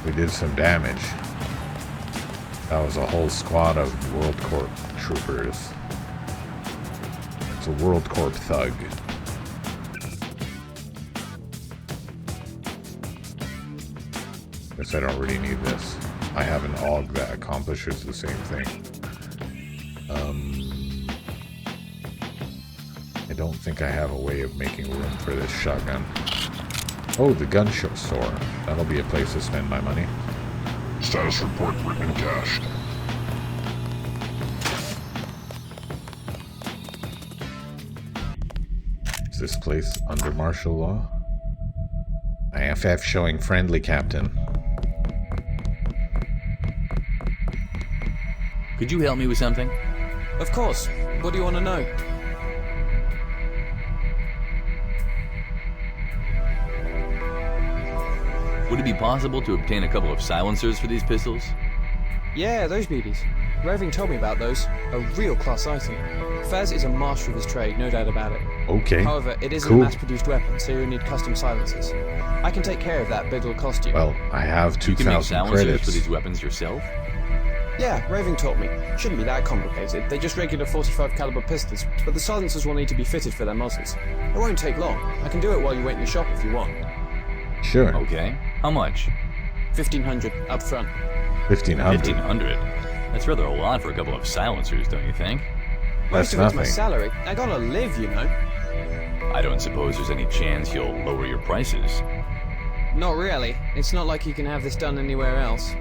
We did some damage. That was a whole squad of World Corp troopers. It's a World Corp thug. Guess I don't really need this. I have an AUG that accomplishes the same thing. I don't think I have a way of making room for this shotgun. Oh, the gun show store. That'll be a place to spend my money. Status report written and cached. Is this place under martial law? IFF showing friendly, Captain. Could you help me with something? Of course. What do you want to know? Would it be possible to obtain a couple of silencers for these pistols? Yeah, those BBs. Roving told me about those. A real class item. Fez is a master of his trade, no doubt about it. Okay. However, it isn't cool. a mass-produced weapon, so you'll need custom silencers. I can take care of that, but it'll cost you. Well, I have You can make 2,000 silencers credits. for these weapons yourself? Yeah, Roving taught me. Shouldn't be that complicated. They're just regular 45 caliber pistols, but the silencers will need to be fitted for their muzzles. It won't take long. I can do it while you wait in the shop if you want. Sure. Okay. How much? 1,500 up front. 1,500. 1,500? That's rather a lot for a couple of silencers, don't you think? That's Most of it's my nothing. salary. I gotta live, you know. I don't suppose there's any chance you'll lower your prices. Not really. It's not like you can have this done anywhere else.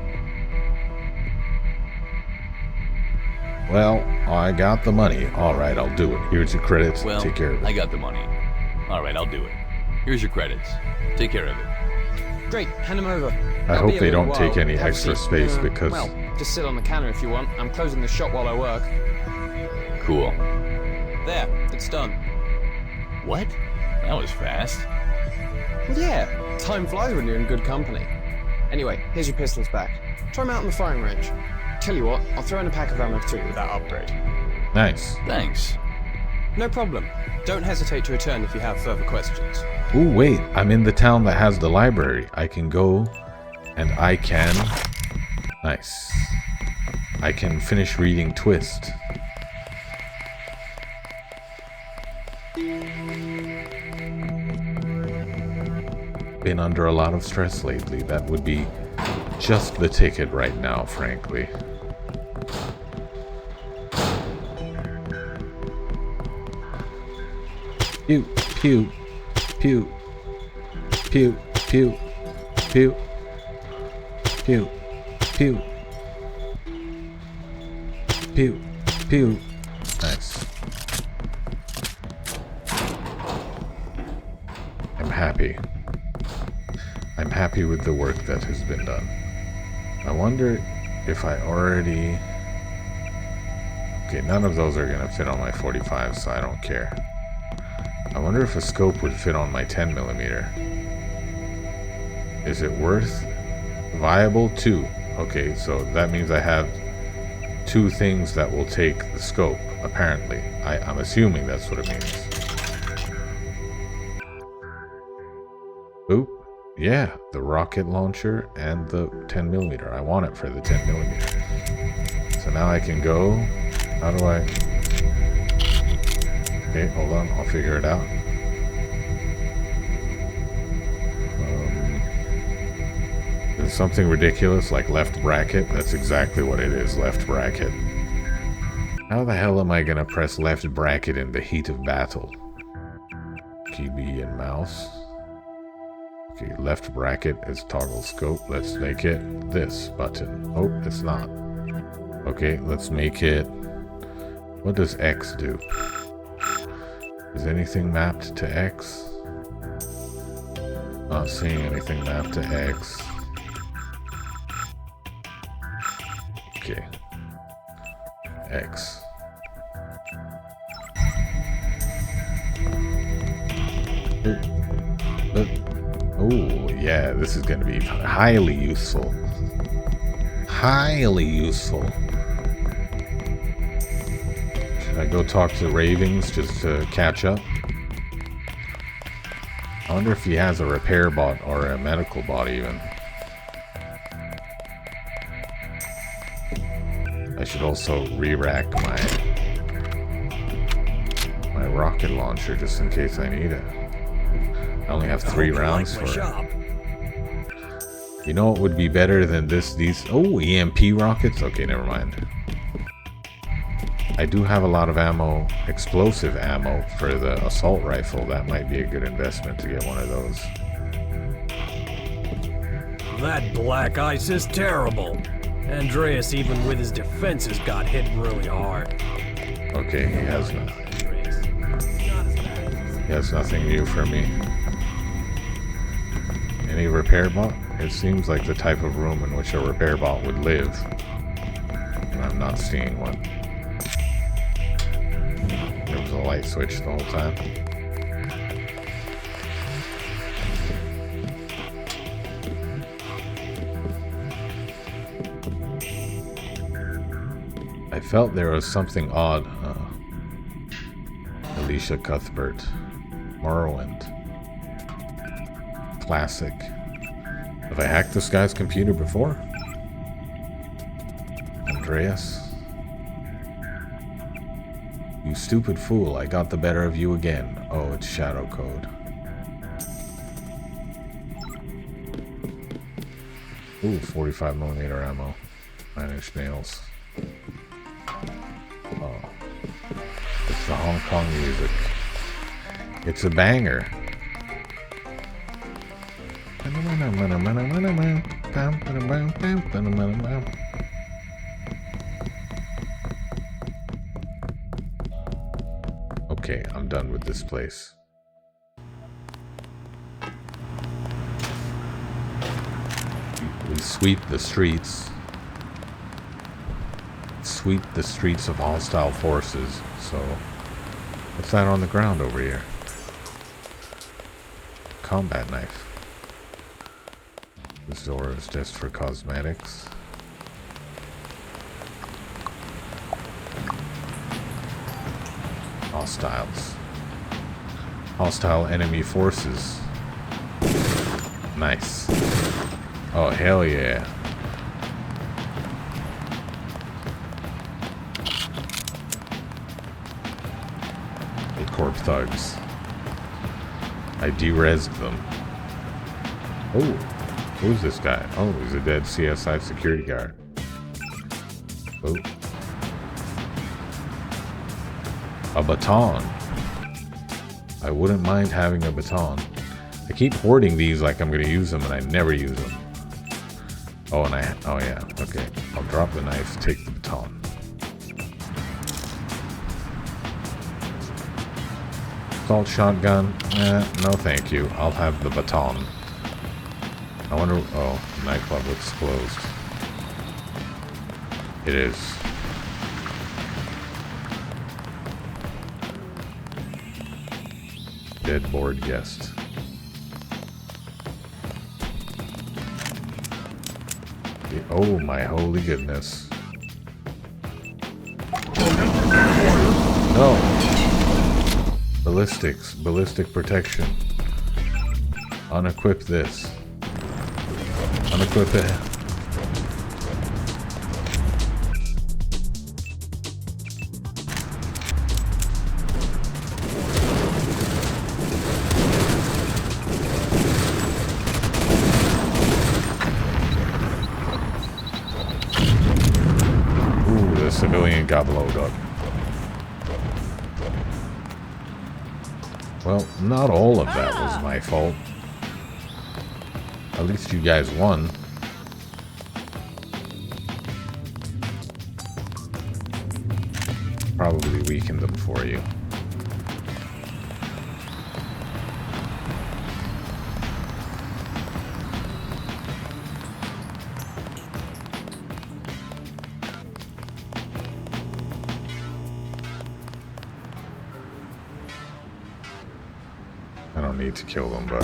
Well, I got the money. Alright, I'll do it. Here's your credits. Well, Take care of it. I got the money. Alright, I'll do it. Here's your credits. Take care of it. Great, hand them over. I I'll be hope a they little don't take while. any Have a extra seat. space because... Well, just sit on the counter if you want. I'm closing the shop while I work. Cool. There, it's done. What? That was fast. Well, yeah, time flies when you're in good company. Anyway, here's your pistols back. Try them out on the firing range. Tell you what, I'll throw in a pack of ammo too with that upgrade. Nice. Thanks. No problem. Don't hesitate to return if you have further questions. Ooh, wait. I'm in the town that has the library. I can go and I can... Nice. I can finish reading Twist. Been under a lot of stress lately. That would be just the ticket right now, frankly. Pew, pew, pew, pew, pew, pew, pew, pew, pew, pew. Nice. happy. I'm happy with the work that has been done. I wonder if I already... Okay, none of those are going to fit on my 45, so I don't care. I wonder if a scope would fit on my 10mm. Is it worth? Viable? 2. Okay, so that means I have 2 things that will take the scope, apparently. I'm assuming that's what it means. Oop. Yeah, the rocket launcher and the 10mm. I want it for the 10mm. So now I can go... How do I... Okay, hold on, I'll figure it out. There's something ridiculous like left bracket. That's exactly what it is, left bracket. How the hell am I gonna press left bracket in the heat of battle? QB and mouse. Okay, left bracket is toggle scope. Let's make it this button. Oh, it's not. Okay, let's make it... What does X do? Is anything mapped to X? Not seeing anything mapped to X. Okay. X. Oh, yeah, this is going to be highly useful. Highly useful. Should I go talk to Ravings just to catch up? I wonder if he has a repair bot or a medical bot even. I should also re-rack my rocket launcher just in case I need it. I only have 3 rounds for it. You know what would be better than these? Oh, EMP rockets? Okay, never mind. I do have a lot of ammo, explosive ammo for the assault rifle. That might be a good investment to get one of those. That black ice is terrible. Andreas, even with his defenses, got hit really hard. Okay, he has nothing new for me. Any repair bot? It seems like the type of room in which a repair bot would live. And I'm not seeing one. There was a light switch the whole time. I felt there was something odd. Alicia Cuthbert. Morrowind. Classic. Have I hacked this guy's computer before? Andreas? You stupid fool, I got the better of you again. Oh, it's shadow code. Ooh, 45mm ammo. 9-inch nails. Oh. It's the Hong Kong music. It's a banger. Okay, I'm done with this place. We sweep the streets. Sweep the streets of hostile forces. So, what's that on the ground over here? Combat knife. This door is just for cosmetics. Hostiles. Hostile enemy forces. Nice. Oh, hell yeah. The corp thugs. I de-rezzed them. Oh, who's this guy? Oh, he's a dead CSI security guard. Oh. A baton. I wouldn't mind having a baton. I keep hoarding these like I'm gonna use them and I never use them. Oh, and oh yeah, okay. I'll drop the knife, take the baton. Assault shotgun? No thank you. I'll have the baton. I wonder... Oh, nightclub looks closed. It is. Dead bored guest. Oh my holy goodness. No! Ballistics. Ballistic protection. Unequip this. Unequip it. Ooh, the civilian got blowed up. Well, not all of that was my fault. At least you guys won. Probably weakened them for you. I don't need to kill them, but...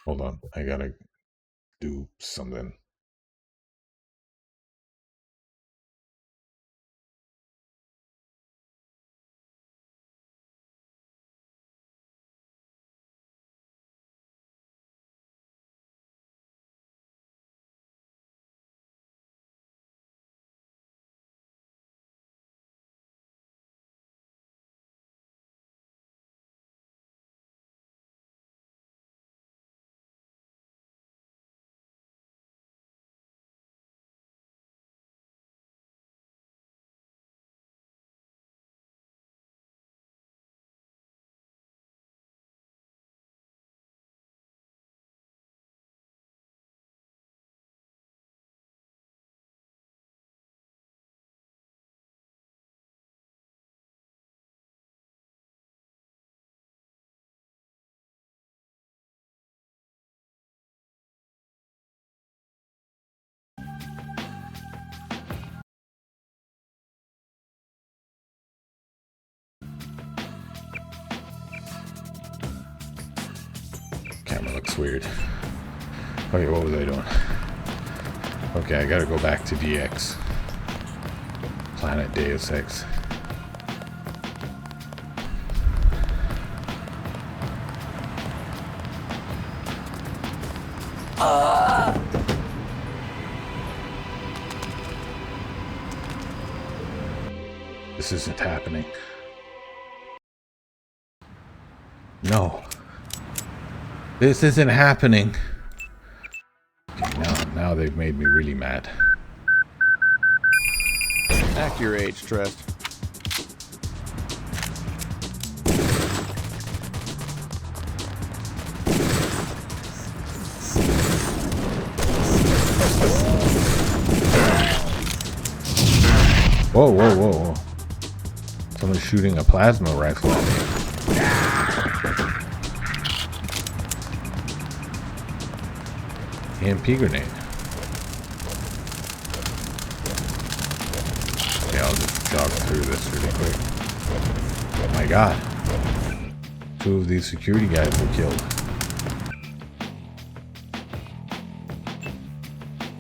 Hold on, I gotta do something. Camera looks weird. Okay, what was I doing? Okay, I gotta go back to DX. Planet Deus Ex. This isn't happening. No. This isn't happening. Okay, now they've made me really mad. Act your age, Trest. Whoa, whoa, whoa, whoa. Someone's shooting a plasma rifle at me. EMP grenade. Okay, I'll just jog through this really quick. Oh my god. 2 of these security guys were killed.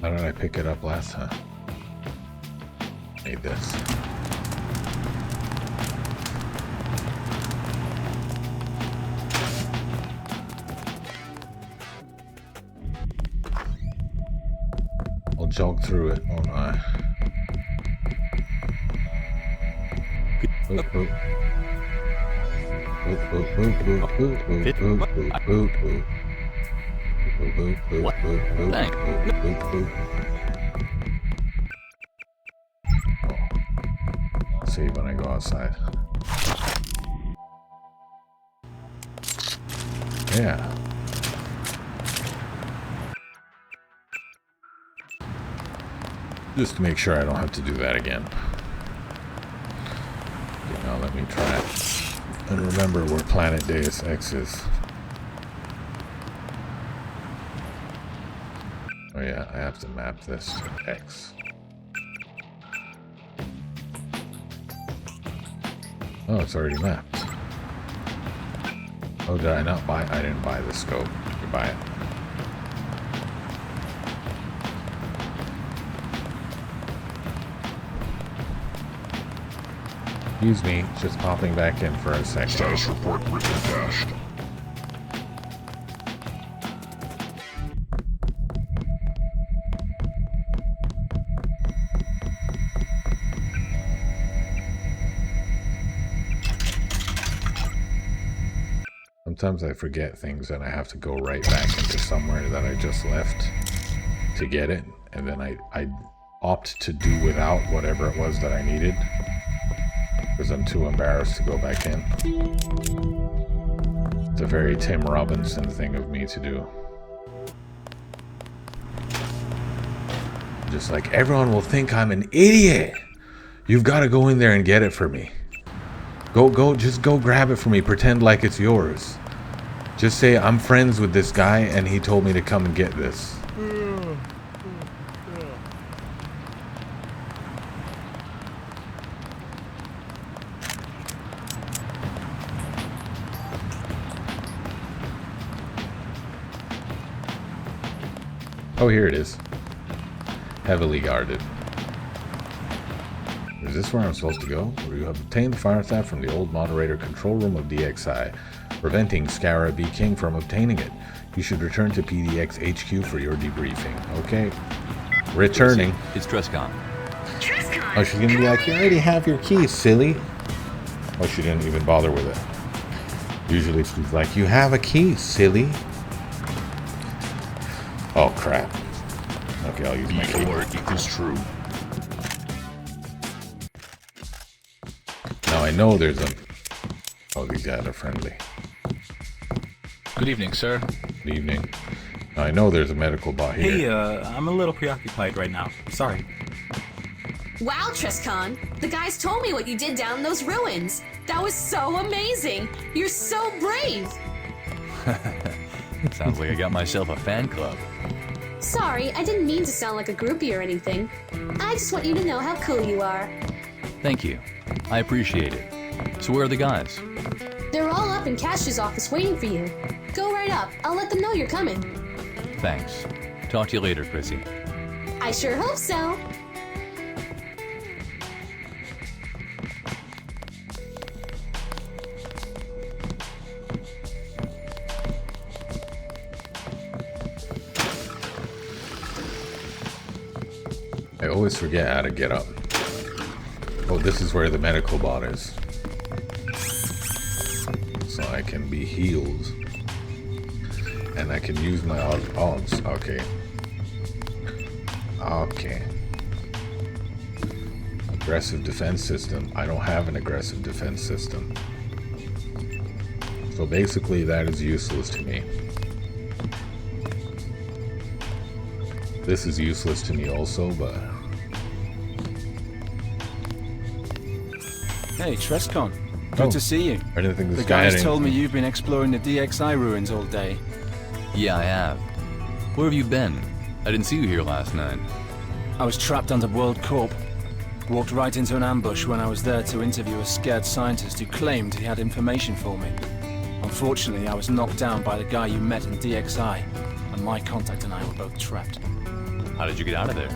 How did I pick it up last time? Made this. I'll jog through it, won't I? Boop, boop. Boop, boop, boop, boop, boop, boop, boop, boop, boop, boop. Boop, boop, boop, What? boop, boop, Thank- boop, boop, boop. save when I go outside. Yeah. Just to make sure I don't have to do that again. Okay, now let me try and remember where planet Deus Ex is. Oh yeah, I have to map this to X. Oh, it's already mapped. Oh, did I not buy? I didn't buy the scope. You buy it. Excuse me, just popping back in for a second. Status report written and cached. Sometimes I forget things and I have to go right back into somewhere that I just left to get it, and then I opt to do without whatever it was that I needed because I'm too embarrassed to go back in. It's a very Tim Robinson thing of me to do. Just like, everyone will think I'm an idiot. You've got to go in there and get it for me. Just go grab it for me. Pretend like it's yours. Just say, I'm friends with this guy and he told me to come and get this. Oh, here it is. Heavily guarded. Is this where I'm supposed to go? Where you have obtained the fire theft from the old moderator control room of DXI, preventing Scarab B. King from obtaining it. You should return to PDX HQ for your debriefing. Okay. Returning. It's Trescon. Oh, she's gonna be like, you already have your keys, silly. Oh, she didn't even bother with it. Usually she's like, you have a key, silly. Oh, crap. Okay, I'll use my key. The alert equals true. Now I know there's a... Oh, these guys are friendly. Good evening, sir. Good evening. Now I know there's a medical bot here. Hey, I'm a little preoccupied right now. Sorry. Wow, Trescon. The guys told me what you did down in those ruins. That was so amazing. You're so brave. Sounds like I got myself a fan club. Sorry, I didn't mean to sound like a groupie or anything. I just want you to know how cool you are. Thank you. I appreciate it. So where are the guys? They're all up in Cash's office waiting for you. Go right up. I'll let them know you're coming. Thanks. Talk to you later, Chrissy. I sure hope so. I always forget how to get up. Oh, this is where the medical bot is. So I can be healed. And I can use my odds. Okay. Okay. Aggressive defense system. I don't have an aggressive defense system. So basically that is useless to me. This is useless to me also, but... Hey, Trescon. Good to see you. I didn't think this the guy guys told me you've been exploring the DXI ruins all day. Yeah, I have. Where have you been? I didn't see you here last night. I was trapped under World Corp. Walked right into an ambush when I was there to interview a scared scientist who claimed he had information for me. Unfortunately, I was knocked down by the guy you met in DXI, and my contact and I were both trapped. How did you get out of there?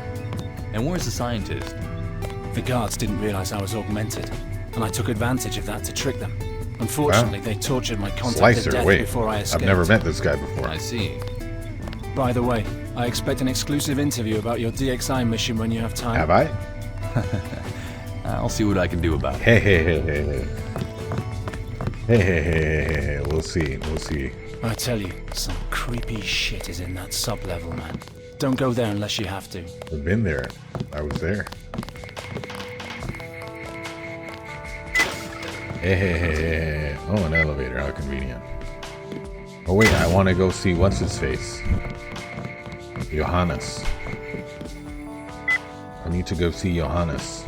And where's the scientist? The guards didn't realize I was augmented, and I took advantage of that to trick them. Unfortunately, they tortured my contact to death before I escaped. I've never met this guy before. I see. By the way, I expect an exclusive interview about your DXI mission when you have time. Have I? I'll see what I can do about it. Hey. We'll see. I tell you, some creepy shit is in that sub-level, man. Don't go there unless you have to. I've been there. I was there. Hey. Oh, an elevator. How convenient. Oh wait, I want to go see what's his face. Johannes. I need to go see Johannes.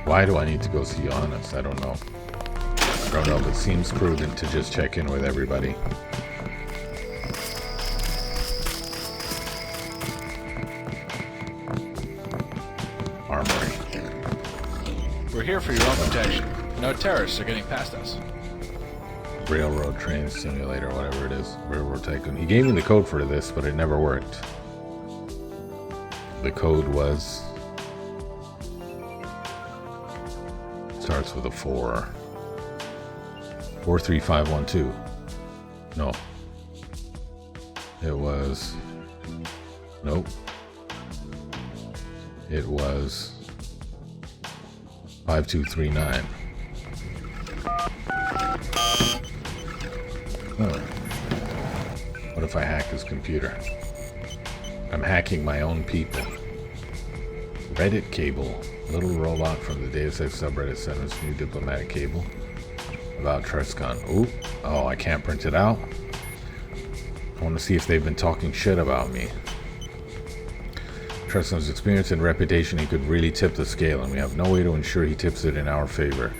Why do I need to go see Johannes? I don't know. But it seems prudent to just check in with everybody. Armory. We're here for your own protection. No terrorists are getting past us. Railroad train simulator, whatever it is. Railroad tycoon. He gave me the code for this, but it never worked. The code was... starts with a 4. 43512. No. It was... Nope. It was... 5239. Huh. What if I hack his computer? I'm hacking my own people. Reddit cable. Little robot from the Deus Ex subreddit sent us new diplomatic cable about Trescon. Ooh. Oh, I can't print it out. I want to see if they've been talking shit about me. Trescon's experience and reputation, he could really tip the scale, and we have no way to ensure he tips it in our favor.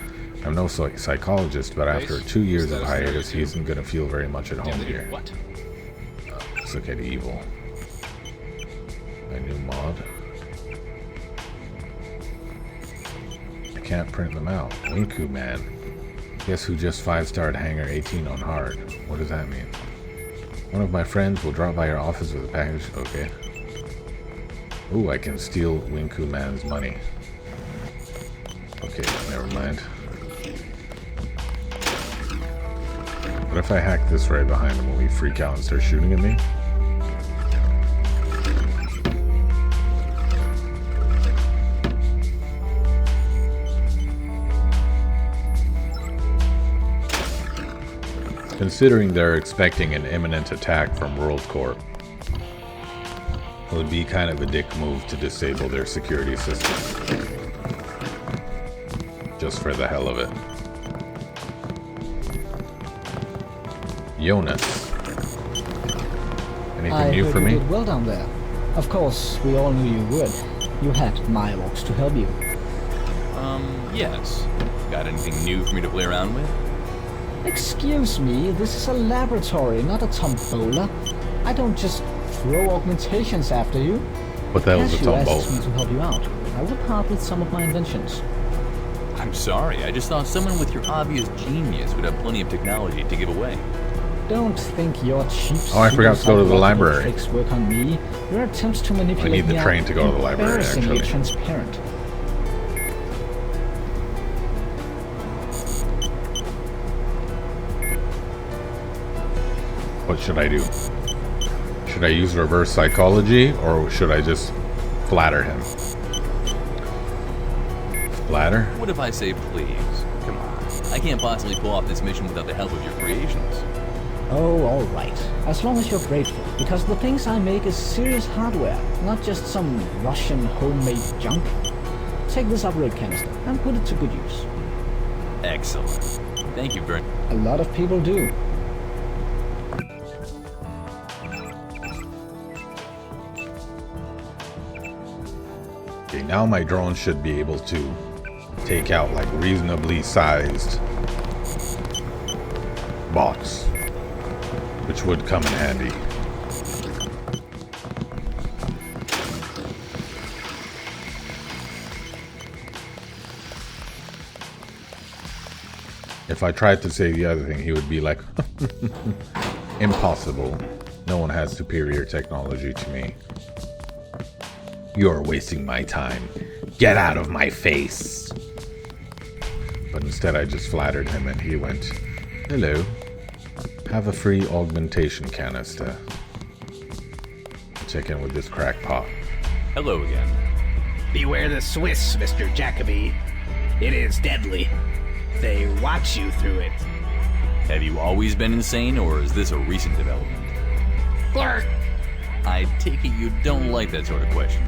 I'm no psychologist, but after 2 years of hiatus, he isn't going to feel very much at home here. What? Let's look at evil. My new mod. I can't print them out. Winku Man. Guess who just 5-starred Hangar 18 on hard? What does that mean? One of my friends will drop by your office with a package. Okay. Ooh, I can steal Winku Man's money. Okay, never mind. What if I hack this right behind him? Will he freak out and start shooting at me? Considering they're expecting an imminent attack from World Corp, it would be kind of a dick move to disable their security system. Just for the hell of it. Jonas. Anything new for me? You did well down there. Of course, we all knew you would. You had my orcs to help you. Yes. Got anything new for me to play around with? Excuse me, this is a laboratory, not a tombola. I don't just throw augmentations after you. What the hell is a tombola? You asked me to help you out. I will part with some of my inventions. I'm sorry, I just thought someone with your obvious genius would have plenty of technology to give away. Don't think your cheap Oh, I forgot to go to the library. tricks work on me. Your attempts to manipulate I need the train to go to the library, actually. Transparent. What should I do? Should I use reverse psychology, or should I just flatter him? Flatter? What if I say please? Come on. I can't possibly pull off this mission without the help of your creations. Oh, all right. As long as you're grateful, because the things I make is serious hardware, not just some Russian homemade junk. Take this upgrade canister and put it to good use. Excellent. Thank you very much. A lot of people do. Okay, now my drone should be able to take out like reasonably sized bots, which would come in handy. If I tried to say the other thing, he would be like, impossible. No one has superior technology to me. You're wasting my time. Get out of my face. But instead I just flattered him and he went, hello. Have a free augmentation canister. Check in with this crackpot. Hello again. Beware the Swiss, Mr. Jacoby. It is deadly. They watch you through it. Have you always been insane, or is this a recent development? Clark! I take it you don't like that sort of question.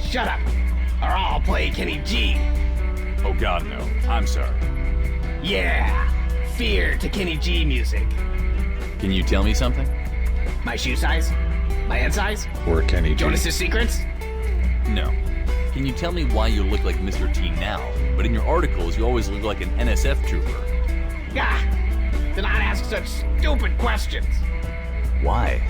Shut up, or I'll play Kenny G. Oh god, no. I'm sorry. Yeah! Fear to Kenny G music. Can you tell me something? My shoe size? My head size? Or Kenny G. Jonas's secrets? No. Can you tell me why you look like Mr. T now, but in your articles you always look like an NSF trooper? Gah! Do not ask such stupid questions. Why?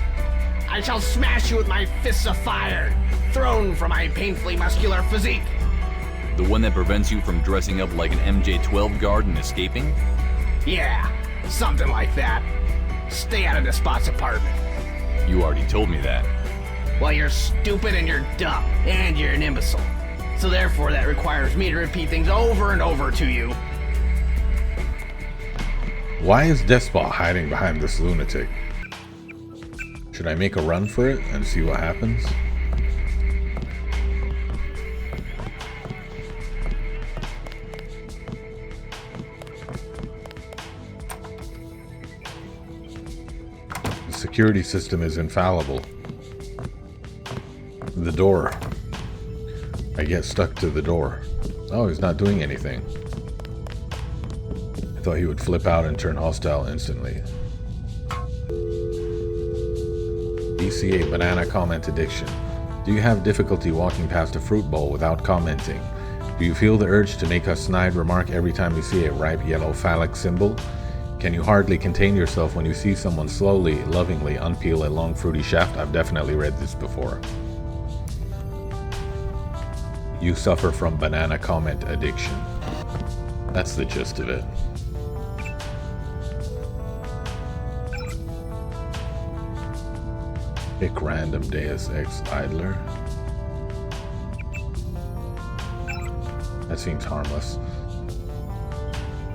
I shall smash you with my fists of fire, thrown from my painfully muscular physique. The one that prevents you from dressing up like an MJ-12 guard and escaping? Yeah, something like that. Stay out of the Spot's apartment. You already told me that. Well, you're stupid and you're dumb, and you're an imbecile. So therefore that requires me to repeat things over and over to you. Why is Despot hiding behind this lunatic? Should I make a run for it and see what happens? The security system is infallible. The door. I get stuck to the door. Oh, he's not doing anything. I thought he would flip out and turn hostile instantly. BCA banana comment addiction. Do you have difficulty walking past a fruit bowl without commenting? Do you feel the urge to make a snide remark every time you see a ripe yellow phallic symbol? Can you hardly contain yourself when you see someone slowly, lovingly unpeel a long fruity shaft? I've definitely read this before. You suffer from banana comment addiction. That's the gist of it. Pick random Deus Ex Idler. That seems harmless.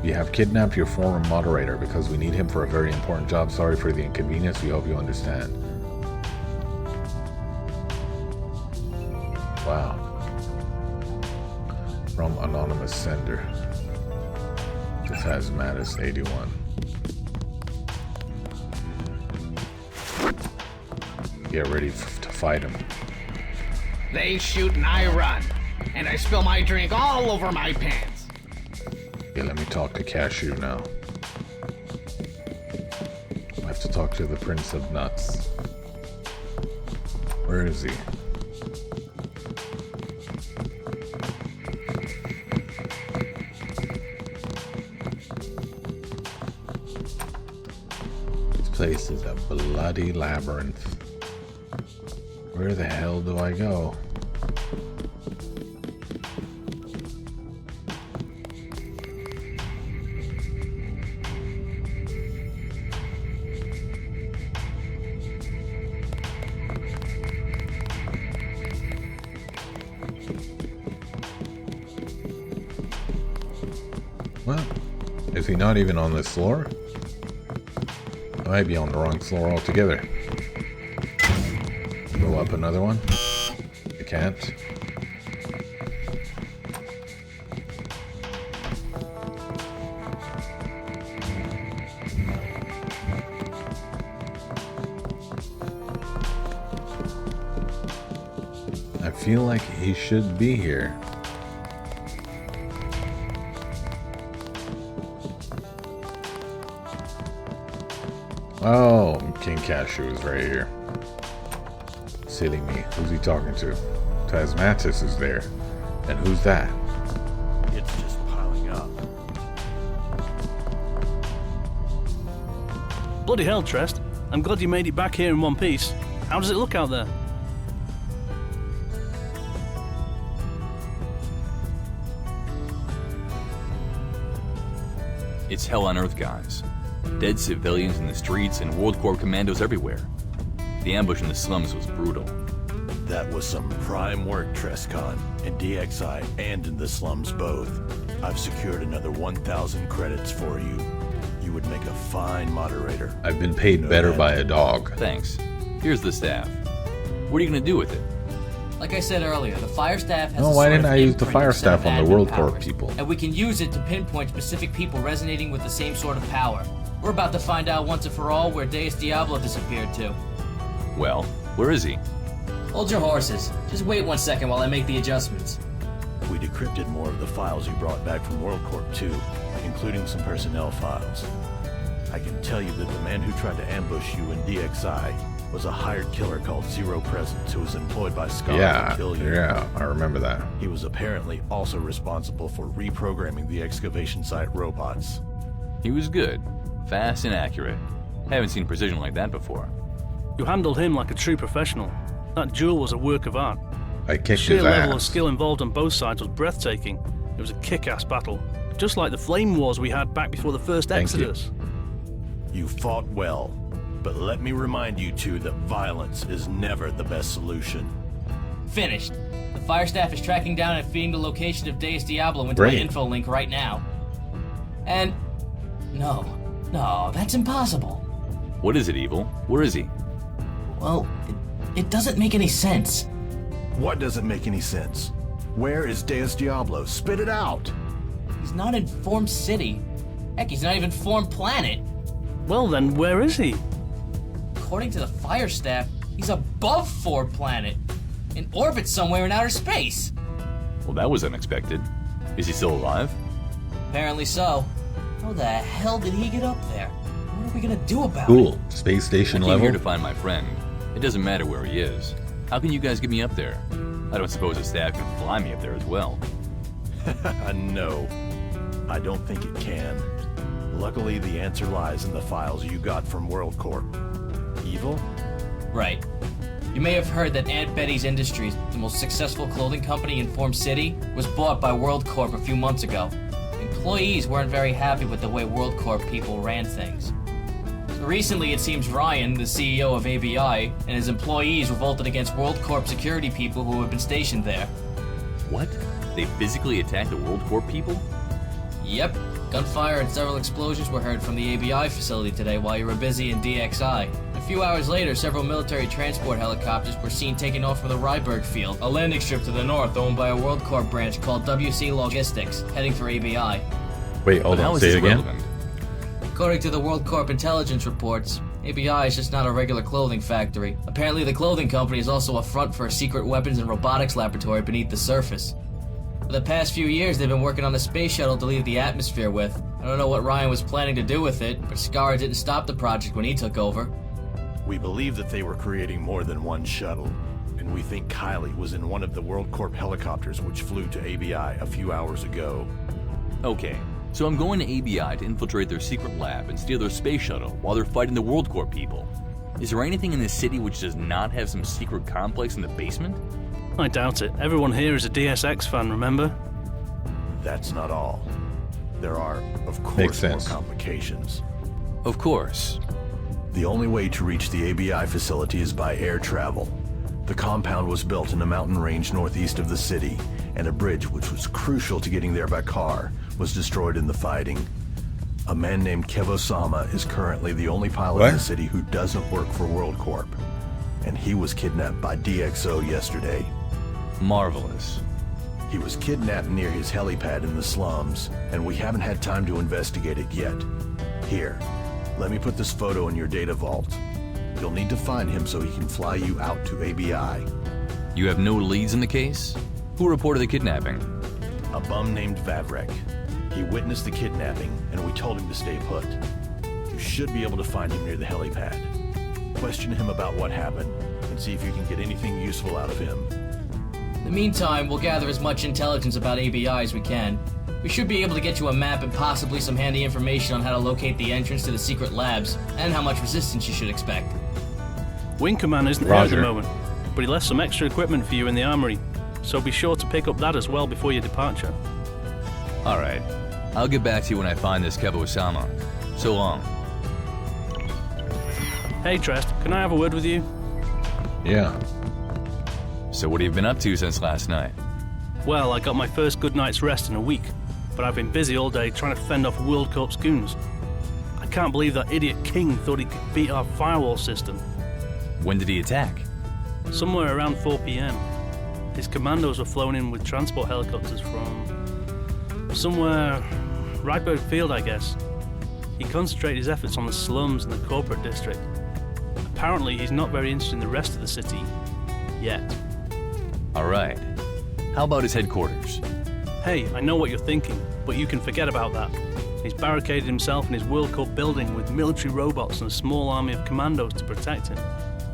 You have kidnapped your former moderator because we need him for a very important job. Sorry for the inconvenience. We hope you understand. Wow. From anonymous sender. This has Mattis 81. Get ready to fight him. They shoot and I run, and I spill my drink all over my pants. Yeah, let me talk to Cashew now. I have to talk to the Prince of Nuts. Where is he? This place is a bloody labyrinth. Where the hell do I go? Well, is he not even on this floor? I might be on the wrong floor altogether. Go up another one. I can't. I feel like he should be here. Oh, King Cashew is right here. Silly me. Who's he talking to? Tasmatis is there. And who's that? It's just piling up. Bloody hell, Trest. I'm glad you made it back here in one piece. How does it look out there? It's hell on earth, guys. Dead civilians in the streets and World Corps commandos everywhere. The ambush in the slums was brutal. That was some prime work, Trescon. In DXI and in the slums both. I've secured another 1,000 credits for you. You would make a fine moderator. I've been paid better by a dog. Thanks. Here's the staff. What are you gonna do with it? Like I said earlier, the fire staff has No, why didn't I use the fire staff on the World Corps people? And we can use it to pinpoint specific people resonating with the same sort of power. We're about to find out once and for all where Deus Diablo disappeared to. Well, where is he? Hold your horses. Just wait 1 second while I make the adjustments. We decrypted more of the files you brought back from WorldCorp too, including some personnel files. I can tell you that the man who tried to ambush you in DXI was a hired killer called Zero Presence who was employed by Scott to kill you. Yeah, I remember that. He was apparently also responsible for reprogramming the excavation site robots. He was good, fast and accurate. Haven't seen precision like that before. You handled him like a true professional. That duel was a work of art. I kicked The sheer his level of ass. skill involved on both sides was breathtaking. It was a kick-ass battle, just like the flame wars we had back before the first Exodus. You fought well, but let me remind you two that violence is never the best solution. Finished. The fire staff is tracking down and feeding the location of Deus Diablo into my Great. info link right now. And... No, that's impossible. What is it, Evil? Where is he? Well, it doesn't make any sense. What doesn't make any sense? Where is Deus Diablo? Spit it out! He's not in Form City. Heck, he's not even Form Planet. Well then, where is he? According to the fire staff, he's above Form Planet. In orbit somewhere in outer space. Well, that was unexpected. Is he still alive? Apparently so. How the hell did he get up there? What are we gonna do about it? Cool. Space station I came level. here to find my friend. It doesn't matter where he is. How can you guys get me up there? I don't suppose the staff can fly me up there as well. No, I don't think it can. Luckily, the answer lies in the files you got from WorldCorp. Evil? Right. You may have heard that Aunt Betty's Industries, the most successful clothing company in Form City, was bought by WorldCorp a few months ago. Employees weren't very happy with the way WorldCorp people ran things. So recently, it seems Ryan, the CEO of ABI, and his employees revolted against WorldCorp security people who had been stationed there. What? They physically attacked the WorldCorp people? Yep. Gunfire and several explosions were heard from the ABI facility today while you were busy in DXI. A few hours later, several military transport helicopters were seen taking off from the Ryberg field, a landing strip to the north owned by a WorldCorp branch called WC Logistics, heading for ABI. Wait, hold on. Say it again. According to the WorldCorp intelligence reports, ABI is just not a regular clothing factory. Apparently, the clothing company is also a front for a secret weapons and robotics laboratory beneath the surface. For the past few years, they've been working on a space shuttle to leave the atmosphere with. I don't know what Ryan was planning to do with it, but Scar didn't stop the project when he took over. We believe that they were creating more than one shuttle, and we think Kylie was in one of the WorldCorp helicopters which flew to ABI a few hours ago. Okay, so I'm going to ABI to infiltrate their secret lab and steal their space shuttle while they're fighting the WorldCorp people. Is there anything in this city which does not have some secret complex in the basement? I doubt it. Everyone here is a DSX fan, remember? That's not all. There are, of Makes course, more sense. complications. Of course. The only way to reach the ABI facility is by air travel. The compound was built in a mountain range northeast of the city, and a bridge, which was crucial to getting there by car, was destroyed in the fighting. A man named Kev Osama is currently the only pilot in the city who doesn't work for WorldCorp, and he was kidnapped by DxO yesterday. Marvelous. He was kidnapped near his helipad in the slums, and we haven't had time to investigate it yet. Here, let me put this photo in your data vault. You'll need to find him so he can fly you out to ABI. You have no leads in the case? Who reported the kidnapping? A bum named Vavrek. He witnessed the kidnapping, and we told him to stay put. You should be able to find him near the helipad. Question him about what happened, and see if you can get anything useful out of him. In the meantime, we'll gather as much intelligence about ABI as we can. We should be able to get you a map and possibly some handy information on how to locate the entrance to the secret labs, and how much resistance you should expect. Wing Command isn't here at the Roger. moment, but he left some extra equipment for you in the armory, so be sure to pick up that as well before your departure. Alright. I'll get back to you when I find this Kev Osama. So long. Hey Trest, can I have a word with you? Yeah. So what have you been up to since last night? Well, I got my first good night's rest in a week, but I've been busy all day trying to fend off WorldCorp's goons. I can't believe that idiot King thought he could beat our firewall system. When did he attack? Somewhere around 4 p.m. His commandos were flown in with transport helicopters from somewhere, Ryberg Field, I guess. He concentrated his efforts on the slums and the corporate district. Apparently, he's not very interested in the rest of the city yet. Alright. How about his headquarters? Hey, I know what you're thinking, but you can forget about that. He's barricaded himself in his World Cup building with military robots and a small army of commandos to protect him.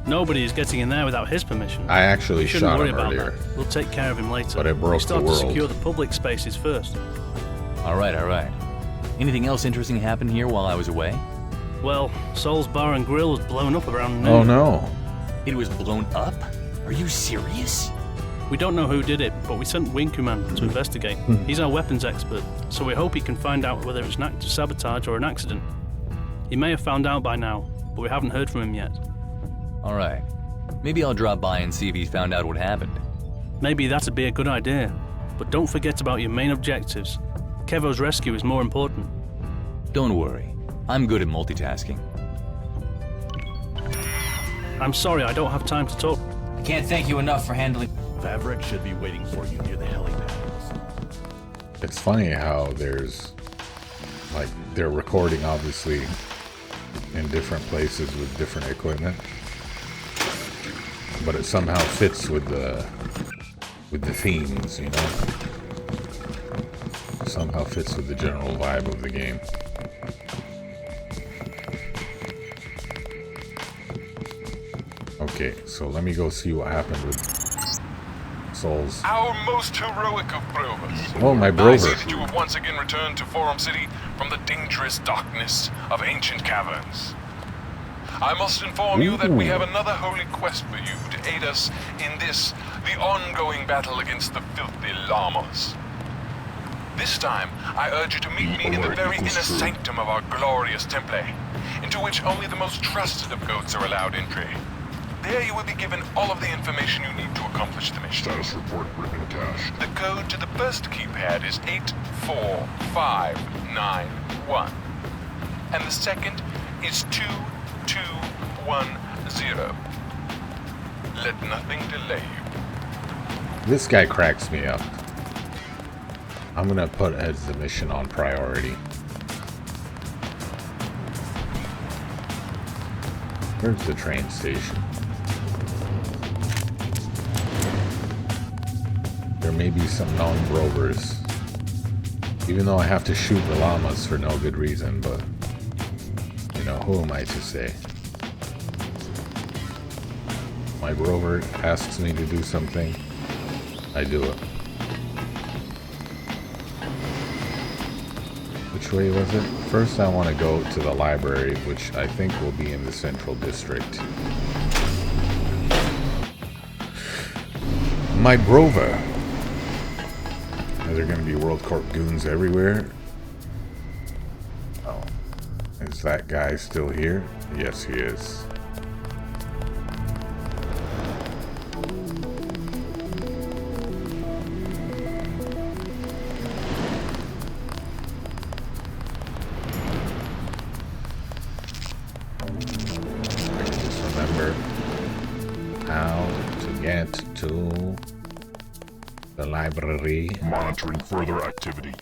Nobody is getting in there without his permission. I actually You shouldn't shot worry him about earlier. that. We'll take care of him later. But it broke we start the world. to secure the public spaces first. All right. Anything else interesting happen here while I was away? Well, Sol's Bar and Grill was blown up around noon. Oh no. It was blown up? Are you serious? We don't know who did it, but we sent Winkuman to investigate. He's our weapons expert, so we hope he can find out whether it's an act of sabotage or an accident. He may have found out by now, but we haven't heard from him yet. All right. Maybe I'll drop by and see if he's found out what happened. Maybe that'd be a good idea, but don't forget about your main objectives. Kevo's rescue is more important. Don't worry. I'm good at multitasking. I'm sorry I don't have time to talk. I can't thank you enough for handling... Fabric should be waiting for you near the helipad. It's funny how there's, like, they're recording obviously in different places with different equipment, but it somehow fits with the themes, you know? Somehow fits with the general vibe of the game. Okay, so let me go see what happened with Souls. Our most heroic of provers. Oh, my I brover. see that you have once again returned to Forum City from the dangerous darkness of ancient caverns. I must inform you that we have another holy quest for you to aid us in this, the ongoing battle against the filthy llamas. This time, I urge you to meet me in the very inner sanctum of our glorious temple, into which only the most trusted of goats are allowed entry. There you will be given all of the information you need to accomplish the mission. Status report written attached. The code to the first keypad is 84591, and the second is 2210. Let nothing delay you. This guy cracks me up. I'm gonna put as the mission on priority. Where's the train station? There may be some non-rovers. Even though I have to shoot the llamas for no good reason, but you know, who am I to say? My rover asks me to do something, I do it. Which way was it? First I want to go to the library, which I think will be in the central district. My brover. Are there going to be World Corp goons everywhere? Oh. Is that guy still here? Yes, he is. Just remember how to get to the library. Monitoring further activity.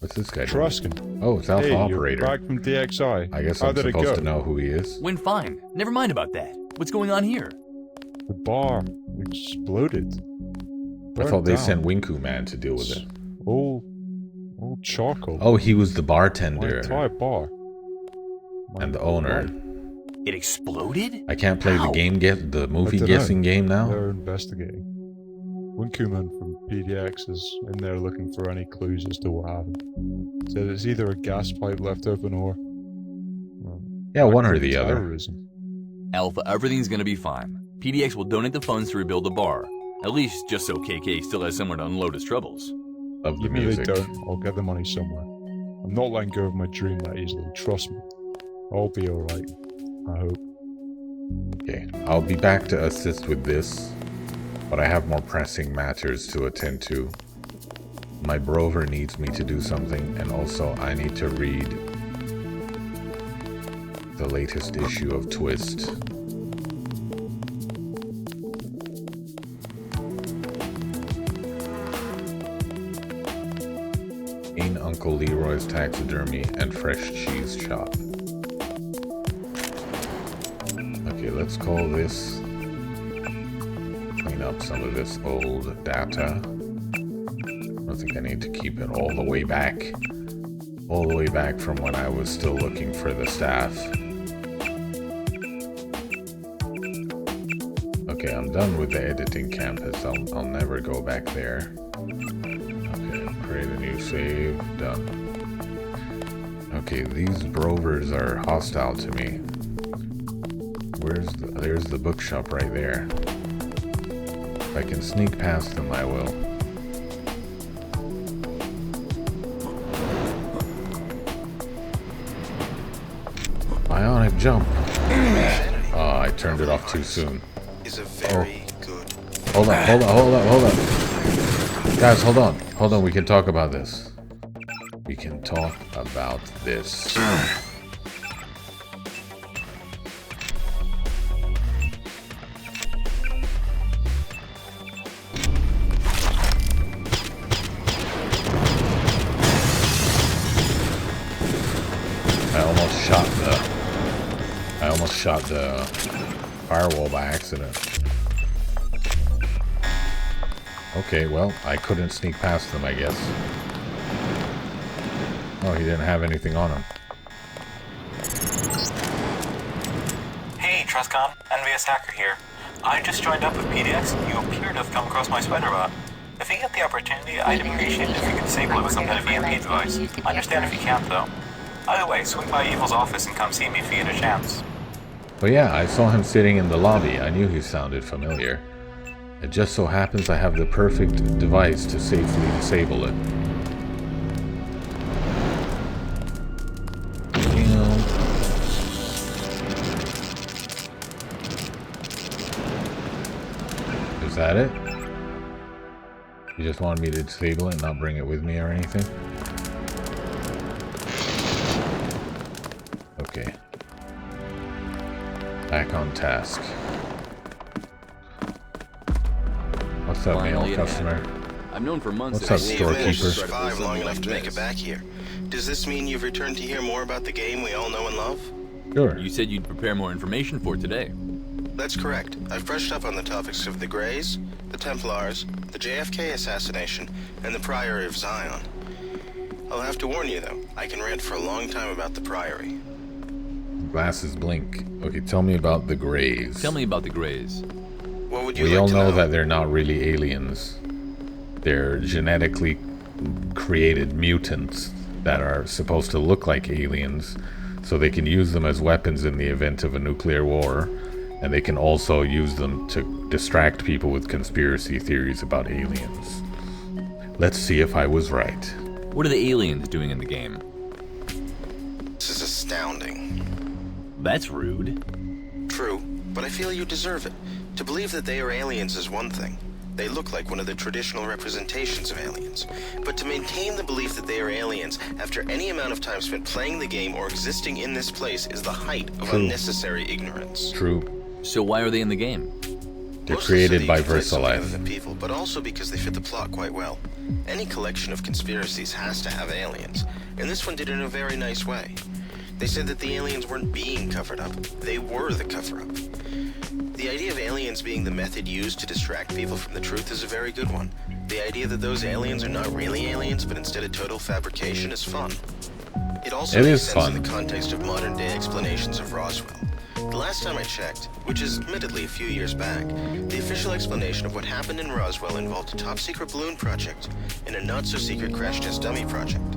What's this guy doing? Truscan. Oh, it's Alpha Hey, Operator. You're back from DXI. I guess How I'm did it supposed go? to know who he is. Went fine. Never mind about that. What's going on here? The bar exploded. I thought they sent Winku Man to deal with it. All charcoal. Oh, he was the My bartender entire bar. and the owner. It exploded? I can't play the game, the movie I dunno. guessing game now. They're investigating. Winkuman from PDX is in there looking for any clues as to what happened. Said it's either a gas pipe left open or... well, Yeah, one or the other. terrorism. Alpha, everything's gonna be fine. PDX will donate the funds to rebuild the bar. At least just so KK still has somewhere to unload his troubles. Of the Even if music. they don't, I'll get the money somewhere. I'm not letting go of my dream that easily, trust me. I'll be alright, I hope. Okay, I'll be back to assist with this, but I have more pressing matters to attend to. My brover needs me to do something, and also I need to read the latest issue of Twist. In Uncle Leroy's Taxidermy and Fresh Cheese Shop. Okay, let's call this. Clean up some of this old data. don't think I need to keep it all the way back. All the way back from when I was still looking for the staff. Okay, I'm done with the editing campus. I'll never go back there. Okay, create a new save. Done. Okay, these brovers are hostile to me. There's the bookshop right there. If I can sneak past them, I will. Bionic jump. Oh, I turned it off too soon. Oh. Hold on. Guys, hold on, we can talk about this. We can talk about this. I almost shot the firewall by accident. Okay, well, I couldn't sneak past them, I guess. Oh, he didn't have anything on him. Hey, Trustcon, Envious Hacker here. I just joined up with PDX and you appear to have come across my spider bot. If you get the opportunity, I'd appreciate it if you could disable it with some kind of EMP device. I understand if you can't, though. Either way, swing by Evil's office and come see me if you get a chance. But yeah, I saw him sitting in the lobby. I knew he sounded familiar. It just so happens I have the perfect device to safely disable it. Is that it? You just wanted me to disable it and not bring it with me or anything? Okay. Back on task. What's up, male customer? I'm known for months. What's up, storekeeper? Survived long enough to make it back here. Does this mean you've returned to hear more about the game we all know and love? Sure. You said you'd prepare more information for today. That's correct. I've brushed up on the topics of the Greys, the Templars, the JFK assassination, and the Priory of Zion. I'll have to warn you, though, I can rant for a long time about the Priory. Glasses blink. Okay, tell me about the Greys. Tell me about the Greys. What would you We like all to know that they're not really aliens. They're genetically created mutants that are supposed to look like aliens, so they can use them as weapons in the event of a nuclear war, and they can also use them to distract people with conspiracy theories about aliens. Let's see if I was right. What are the aliens doing in the game? This is astounding. That's rude. True, but I feel you deserve it. To believe that they are aliens is one thing. They look like one of the traditional representations of aliens. But to maintain the belief that they are aliens after any amount of time spent playing the game or existing in this place is the height of unnecessary ignorance. True. So why are they in the game? They're created by VersaLife. Than people, but also because they fit the plot quite well. Any collection of conspiracies has to have aliens, and this one did it in a very nice way. They said that the aliens weren't being covered up, they were the cover-up. The idea of aliens being the method used to distract people from the truth is a very good one. The idea that those aliens are not really aliens, but instead a total fabrication is fun. It also makes sense in the context of modern-day explanations of Roswell. The last time I checked, which is admittedly a few years back, the official explanation of what happened in Roswell involved a top-secret balloon project and a not-so-secret crash test dummy project.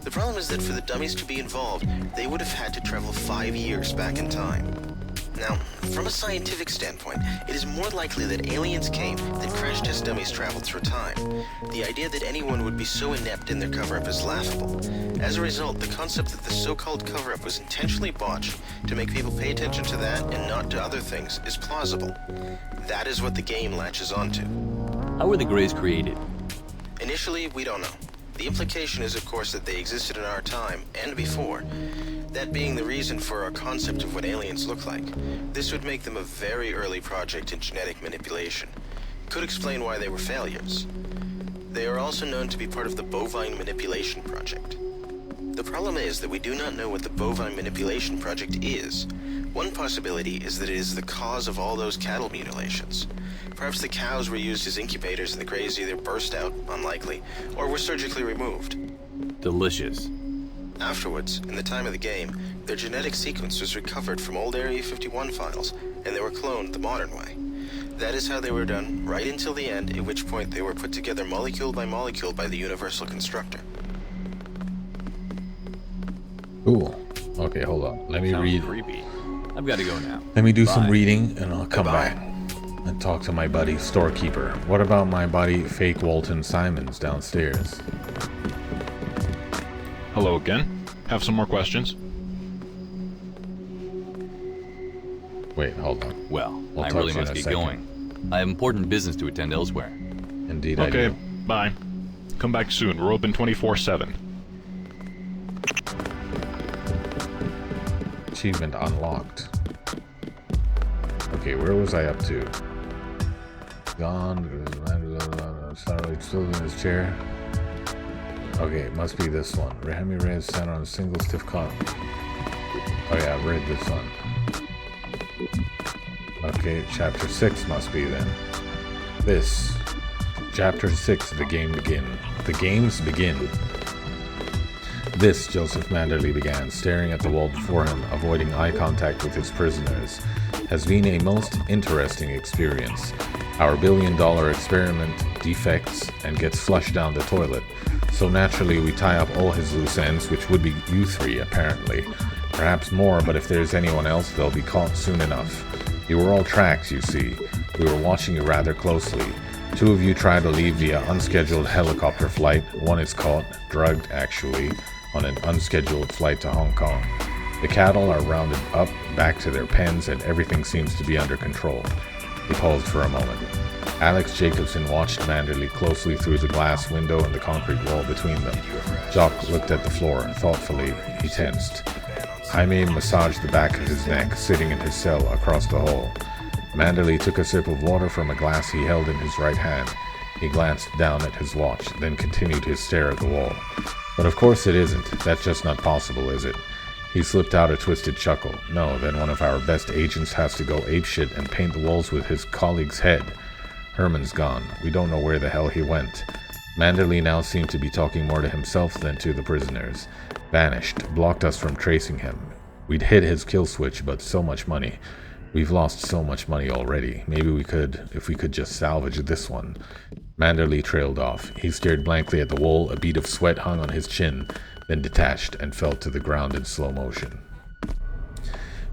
The problem is that for the dummies to be involved, they would have had to travel 5 years back in time. Now, from a scientific standpoint, it is more likely that aliens came than crash test dummies traveled through time. The idea that anyone would be so inept in their cover-up is laughable. As a result, the concept that the so-called cover-up was intentionally botched to make people pay attention to that and not to other things is plausible. That is what the game latches onto. How were the Greys created? Initially, we don't know. The implication is, of course, that they existed in our time, and before. That being the reason for our concept of what aliens look like. This would make them a very early project in genetic manipulation. Could explain why they were failures. They are also known to be part of the Bovine Manipulation Project. The problem is that we do not know what the Bovine Manipulation Project is. One possibility is that it is the cause of all those cattle mutilations. Perhaps the cows were used as incubators and the crazy either burst out, unlikely, or were surgically removed. Delicious. Afterwards, in the time of the game, their genetic sequence was recovered from old Area 51 files, and they were cloned the modern way. That is how they were done, right until the end, at which point they were put together molecule by molecule by the Universal Constructor. Ooh. Okay, hold on. Let me read. Creepy. I've got to go now. Let me do Bye. some reading, and I'll come back and talk to my buddy Storekeeper. What about my buddy Fake Walton Simons downstairs? Hello again. Have some more questions? Wait, hold on. Well, I'll I talk really to you must in a get second. going. I have important business to attend elsewhere. Indeed, I Okay, do. bye. Come back soon. We're open 24/7. Achievement unlocked. Okay, where was I up to? Gone. Starlight still in his chair. Okay, it must be this one. Rehemi Reyes sat on a single stiff cot. Oh yeah, I've read this one. Okay, chapter 6 must be then. This. Chapter 6, the game begin. The games begin. This, Joseph Manderley began, staring at the wall before him, avoiding eye contact with his prisoners, has been a most interesting experience. Our billion-dollar experiment defects and gets flushed down the toilet. So naturally we tie up all his loose ends, which would be you three, apparently. Perhaps more, but if there's anyone else, they'll be caught soon enough. You were all tracked, you see. We were watching you rather closely. 2 of you try to leave via unscheduled helicopter flight. 1 is caught, drugged actually, on an unscheduled flight to Hong Kong. The cattle are rounded up, back to their pens, and everything seems to be under control. He paused for a moment. Alex Jacobson watched Manderley closely through the glass window and the concrete wall between them. Jock looked at the floor. Thoughtfully, he tensed. Jaime massaged the back of his neck, sitting in his cell across the hall. Manderley took a sip of water from a glass he held in his right hand. He glanced down at his watch, then continued his stare at the wall. But of course it isn't. That's just not possible, is it? He slipped out a twisted chuckle. No, then one of our best agents has to go apeshit and paint the walls with his colleague's head. Herman's gone. We don't know where the hell he went. Manderley now seemed to be talking more to himself than to the prisoners. Vanished. Blocked us from tracing him. We'd hit his kill switch, but so much money. We've lost so much money already. Maybe we could, if we could just salvage this one. Manderley trailed off. He stared blankly at the wall. A bead of sweat hung on his chin, then detached and fell to the ground in slow motion.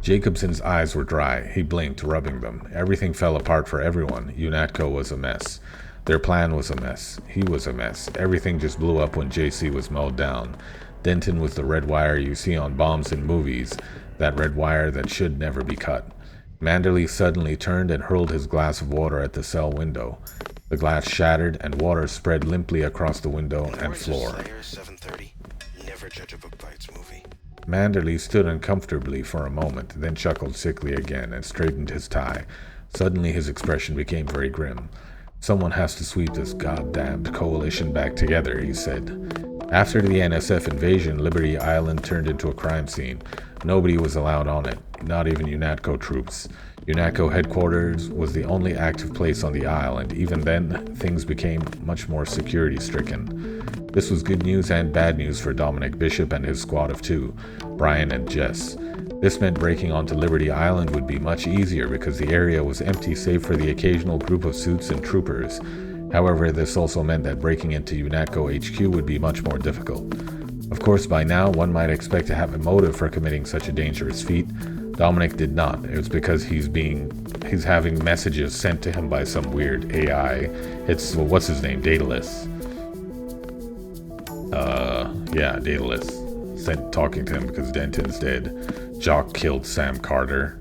Jacobson's eyes were dry. He blinked, rubbing them. Everything fell apart for everyone. UNATCO was a mess. Their plan was a mess. He was a mess. Everything just blew up when JC was mowed down. Denton was the red wire you see on bombs in movies, that red wire that should never be cut. Manderley suddenly turned and hurled his glass of water at the cell window. The glass shattered and water spread limply across the window and floor. 7:30. Never judge a book by its movie. Manderley stood uncomfortably for a moment, then chuckled sickly again and straightened his tie. Suddenly his expression became very grim. Someone has to sweep this goddamned coalition back together, he said. After the NSF invasion, Liberty Island turned into a crime scene. Nobody was allowed on it, not even UNATCO troops. UNATCO headquarters was the only active place on the isle, and even then, things became much more security-stricken. This was good news and bad news for Dominic Bishop and his squad of 2, Brian and Jess. This meant breaking onto Liberty Island would be much easier because the area was empty save for the occasional group of suits and troopers. However, this also meant that breaking into UNATCO HQ would be much more difficult. Of course, by now, one might expect to have a motive for committing such a dangerous feat. Dominic did not. It was because he's having messages sent to him by some weird AI. It's, well, what's his name? Daedalus. Yeah, Daedalus. Sent talking to him because Denton's dead. Jock killed Sam Carter.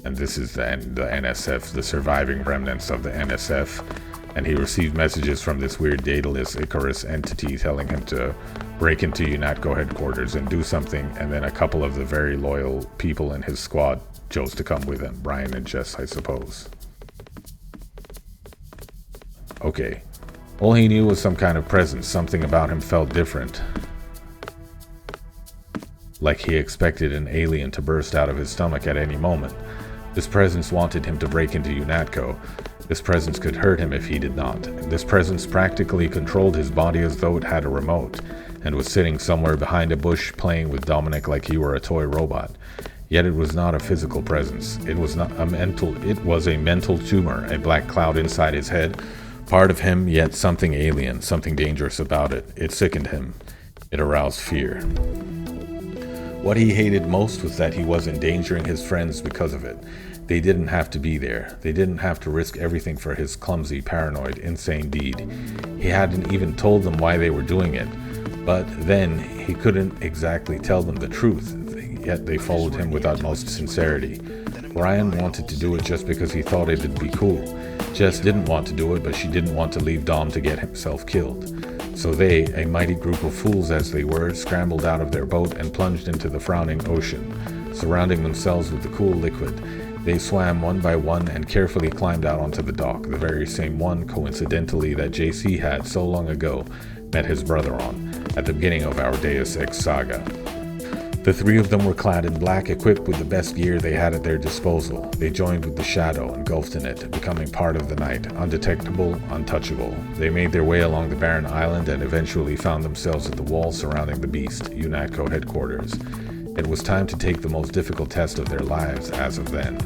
And this is the NSF, the surviving remnants of the NSF. And he received messages from this weird Daedalus Icarus entity telling him to break into UNATCO headquarters and do something, and then a couple of the very loyal people in his squad chose to come with him. Brian and Jess, I suppose. Okay. All he knew was some kind of presence. Something about him felt different. like he expected an alien to burst out of his stomach at any moment. This presence wanted him to break into UNATCO. This presence could hurt him if he did not. This presence practically controlled his body as though it had a remote, and was sitting somewhere behind a bush playing with Dominic like he were a toy robot. Yet it was not a physical presence. It was a mental tumor, a black cloud inside his head, part of him, yet something alien, something dangerous about it. It sickened him. It aroused fear. What he hated most was that he was endangering his friends because of it. They didn't have to be there. They didn't have to risk everything for his clumsy, paranoid, insane deed. He hadn't even told them why they were doing it. But then, he couldn't exactly tell them the truth, yet they followed him with utmost sincerity. Ryan wanted to do it just because he thought it'd be cool. Jess didn't want to do it, but she didn't want to leave Dom to get himself killed. So they, a mighty group of fools as they were, scrambled out of their boat and plunged into the frowning ocean. Surrounding themselves with the cool liquid, they swam one by one and carefully climbed out onto the dock, the very same one, coincidentally, that JC had so long ago met his brother on, at the beginning of our Deus Ex saga. The three of them were clad in black, equipped with the best gear they had at their disposal. They joined with the shadow, engulfed in it, becoming part of the night, undetectable, untouchable. They made their way along the barren island and eventually found themselves at the wall surrounding the beast, UNATCO headquarters. It was time to take the most difficult test of their lives as of then.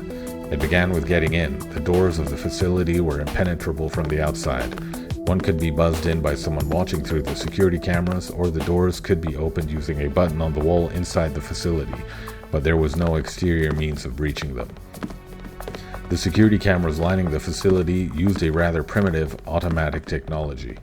It began with getting in. The doors of the facility were impenetrable from the outside. One could be buzzed in by someone watching through the security cameras, or the doors could be opened using a button on the wall inside the facility, but there was no exterior means of breaching them. The security cameras lining the facility used a rather primitive automatic technology.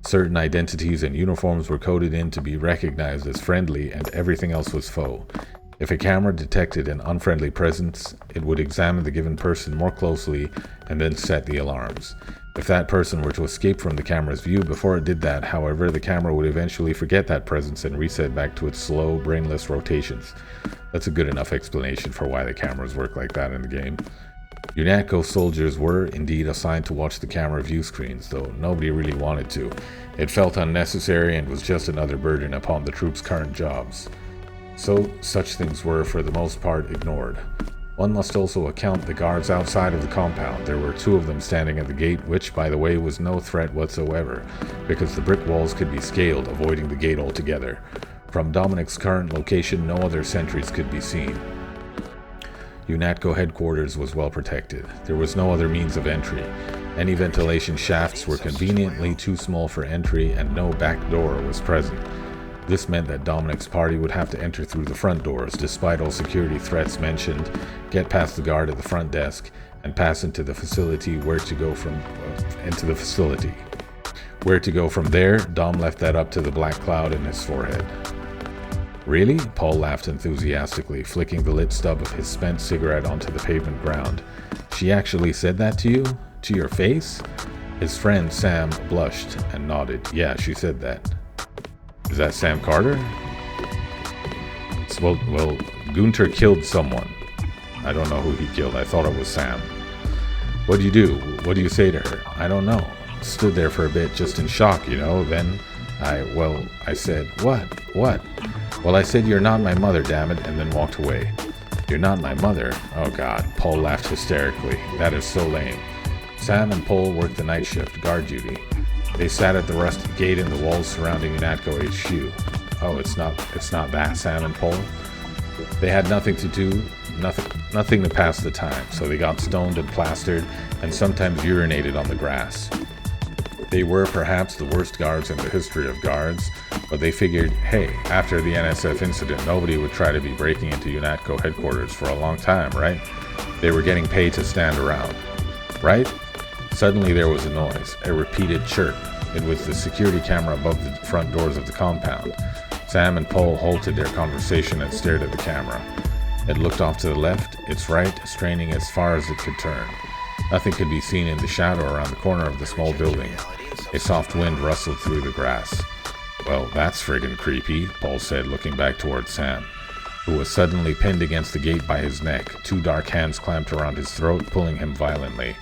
Certain identities and uniforms were coded in to be recognized as friendly, and everything else was faux. If a camera detected an unfriendly presence, it would examine the given person more closely and then set the alarms. If that person were to escape from the camera's view before it did that, however, the camera would eventually forget that presence and reset back to its slow, brainless rotations. That's a good enough explanation for why the cameras work like that in the game. UNATCO soldiers were, indeed, assigned to watch the camera view screens, though nobody really wanted to. It felt unnecessary and was just another burden upon the troops' current jobs. So, such things were, for the most part, ignored. One must also account the guards outside of the compound. There were 2 of them standing at the gate, which, by the way, was no threat whatsoever, because the brick walls could be scaled, avoiding the gate altogether. From Dominic's current location, no other sentries could be seen. UNATCO headquarters was well protected. There was no other means of entry. Any ventilation shafts were conveniently too small for entry, and no back door was present. This meant that Dominic's party would have to enter through the front doors, despite all security threats mentioned, get past the guard at the front desk, and pass into the facility. Where to go from there, Dom left that up to the black cloud in his forehead. Really? Paul laughed enthusiastically, flicking the lit stub of his spent cigarette onto the pavement ground. She actually said that to you? To your face? His friend Sam blushed and nodded. Yeah, she said that. Is that Sam Carter? Well, Gunter killed someone. I don't know who he killed. I thought it was Sam. What do you do? What do you say to her? I don't know. Stood there for a bit, just in shock, you know. Then I said, what? Well, I said, you're not my mother, damn it, and then walked away. You're not my mother? Oh God, Paul laughed hysterically. That is so lame. Sam and Paul worked the night shift, guard duty. They sat at the rusted gate in the walls surrounding UNATCO HQ. Oh, it's not that, Sam and Paul? They had nothing to do, nothing to pass the time, so they got stoned and plastered, and sometimes urinated on the grass. They were perhaps the worst guards in the history of guards, but they figured, hey, after the NSF incident, nobody would try to be breaking into UNATCO headquarters for a long time, right? They were getting paid to stand around, right? Suddenly there was a noise, a repeated chirp. It was the security camera above the front doors of the compound. Sam and Paul halted their conversation and stared at the camera. It looked off to the left, its right, straining as far as it could turn. Nothing could be seen in the shadow around the corner of the small building. A soft wind rustled through the grass. Well, that's friggin' creepy, Paul said, looking back toward Sam, who was suddenly pinned against the gate by his neck. 2 dark hands clamped around his throat, pulling him violently.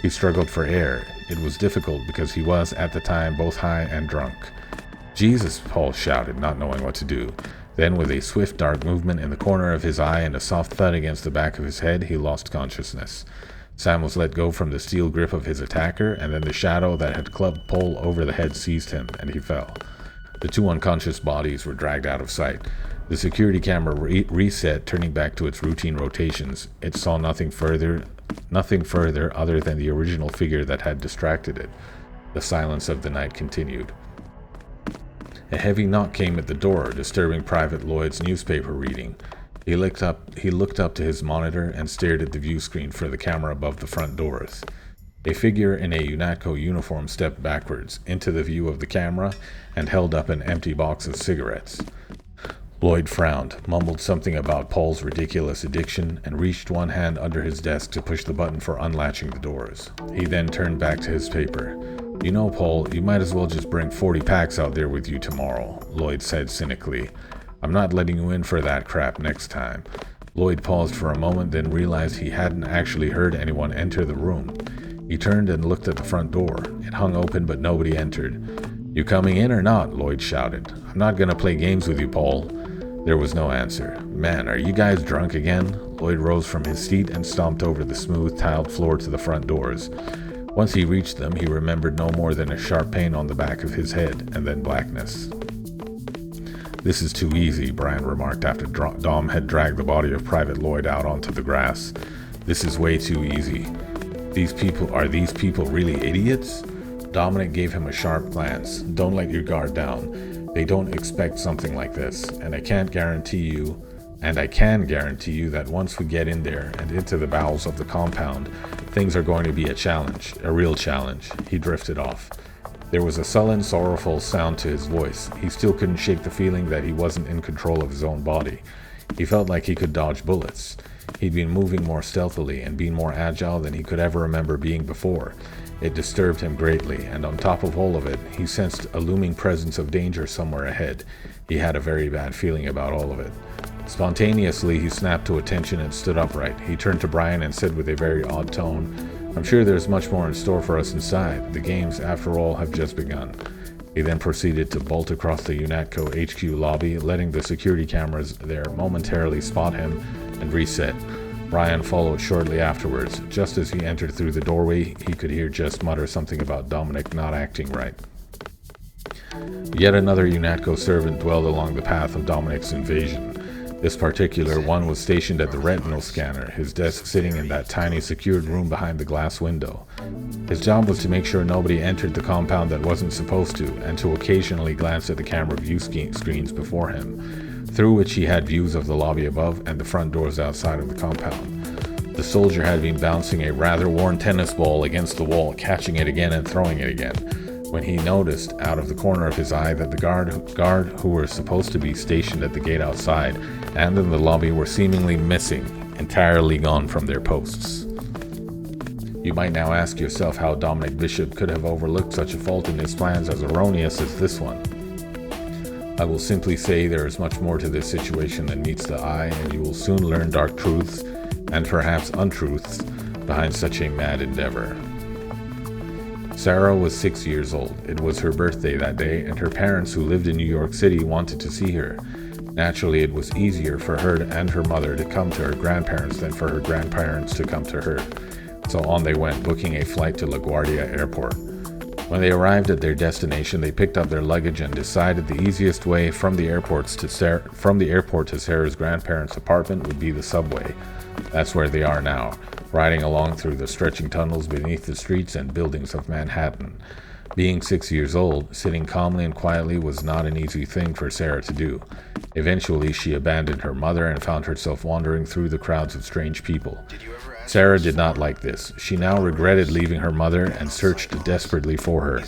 He struggled for air. It was difficult because he was, at the time, both high and drunk. Jesus, Paul shouted, not knowing what to do. Then, with a swift, dark movement in the corner of his eye and a soft thud against the back of his head, he lost consciousness. Sam was let go from the steel grip of his attacker, and then the shadow that had clubbed Pole over the head seized him, and he fell. The two unconscious bodies were dragged out of sight. The security camera reset, turning back to its routine rotations. It saw nothing further other than the original figure that had distracted it. The silence of the night continued. A heavy knock came at the door, disturbing Private Lloyd's newspaper reading. He looked up to his monitor and stared at the view screen for the camera above the front doors. A figure in a UNATCO uniform stepped backwards into the view of the camera and held up an empty box of cigarettes. Lloyd frowned, mumbled something about Paul's ridiculous addiction, and reached one hand under his desk to push the button for unlatching the doors. He then turned back to his paper. "You know, Paul, you might as well just bring 40 packs out there with you tomorrow," Lloyd said cynically. "I'm not letting you in for that crap next time." Lloyd paused for a moment, then realized he hadn't actually heard anyone enter the room. He turned and looked at the front door. It hung open, but nobody entered. "You coming in or not?" Lloyd shouted. "I'm not gonna play games with you, Paul." There was no answer. "Man, are you guys drunk again?" Lloyd rose from his seat and stomped over the smooth, tiled floor to the front doors. Once he reached them, he remembered no more than a sharp pain on the back of his head, and then blackness. "This is too easy," Brian remarked after Dom had dragged the body of Private Lloyd out onto the grass. "This is way too easy. Are these people really idiots?" Dominic gave him a sharp glance. "Don't let your guard down. They don't expect something like this, and I can guarantee you that once we get in there and into the bowels of the compound, things are going to be a challenge, a real challenge." He drifted off. There was a sullen, sorrowful sound to his voice. He still couldn't shake the feeling that he wasn't in control of his own body. He felt like he could dodge bullets. He'd been moving more stealthily and being more agile than he could ever remember being before. It disturbed him greatly, and on top of all of it, he sensed a looming presence of danger somewhere ahead. He had a very bad feeling about all of it. Spontaneously, he snapped to attention and stood upright. He turned to Brian and said with a very odd tone, "I'm sure there's much more in store for us inside. The games, after all, have just begun." He then proceeded to bolt across the UNATCO HQ lobby, letting the security cameras there momentarily spot him and reset. Brian followed shortly afterwards. Just as he entered through the doorway, he could hear Jess mutter something about Dominic not acting right. Yet another UNATCO servant dwelled along the path of Dominic's invasion. This particular one was stationed at the retinal scanner, his desk sitting in that tiny secured room behind the glass window. His job was to make sure nobody entered the compound that wasn't supposed to, and to occasionally glance at the camera view screens before him, through which he had views of the lobby above and the front doors outside of the compound. The soldier had been bouncing a rather worn tennis ball against the wall, catching it again and throwing it again, when he noticed out of the corner of his eye that the guard who were supposed to be stationed at the gate outside and in the lobby were seemingly missing, entirely gone from their posts. You might now ask yourself how Dominic Bishop could have overlooked such a fault in his plans as erroneous as this one. I will simply say there is much more to this situation than meets the eye, and you will soon learn dark truths, and perhaps untruths, behind such a mad endeavor. Sarah was 6 years old. It was her birthday that day, and her parents, who lived in New York City, wanted to see her. Naturally, it was easier for her and her mother to come to her grandparents than for her grandparents to come to her. So on they went, booking a flight to LaGuardia Airport. When they arrived at their destination, they picked up their luggage and decided the easiest way from the airport to Sarah's grandparents' apartment would be the subway. That's where they are now, riding along through the stretching tunnels beneath the streets and buildings of Manhattan. Being 6 years old, sitting calmly and quietly was not an easy thing for Sarah to do. Eventually, she abandoned her mother and found herself wandering through the crowds of strange people. Sarah did not like this. She now regretted leaving her mother and searched desperately for her.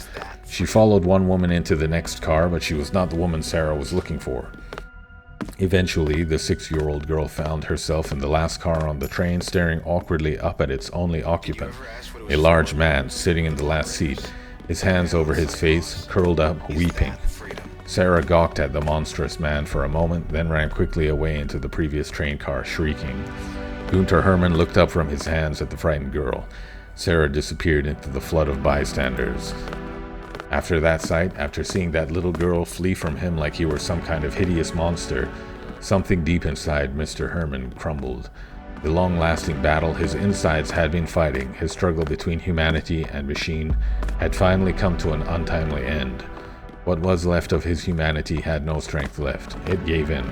She followed one woman into the next car, but she was not the woman Sarah was looking for. Eventually, the 6-year-old girl found herself in the last car on the train, staring awkwardly up at its only occupant, a large man sitting in the last seat, his hands over his face, curled up, weeping. Sarah gawked at the monstrous man for a moment, then ran quickly away into the previous train car, shrieking. Gunter Hermann looked up from his hands at the frightened girl. Sarah disappeared into the flood of bystanders. After that sight, after seeing that little girl flee from him like he were some kind of hideous monster, something deep inside Mr. Herman crumbled. The long-lasting battle his insides had been fighting, his struggle between humanity and machine, had finally come to an untimely end. What was left of his humanity had no strength left. It gave in.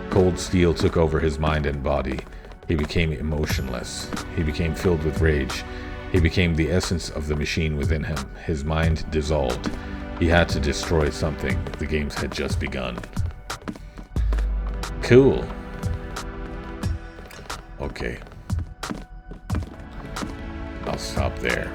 Cold steel took over his mind and body. He became emotionless. He became filled with rage. He became the essence of the machine within him. His mind dissolved. He had to destroy something. The games had just begun. Cool. Okay. I'll stop there.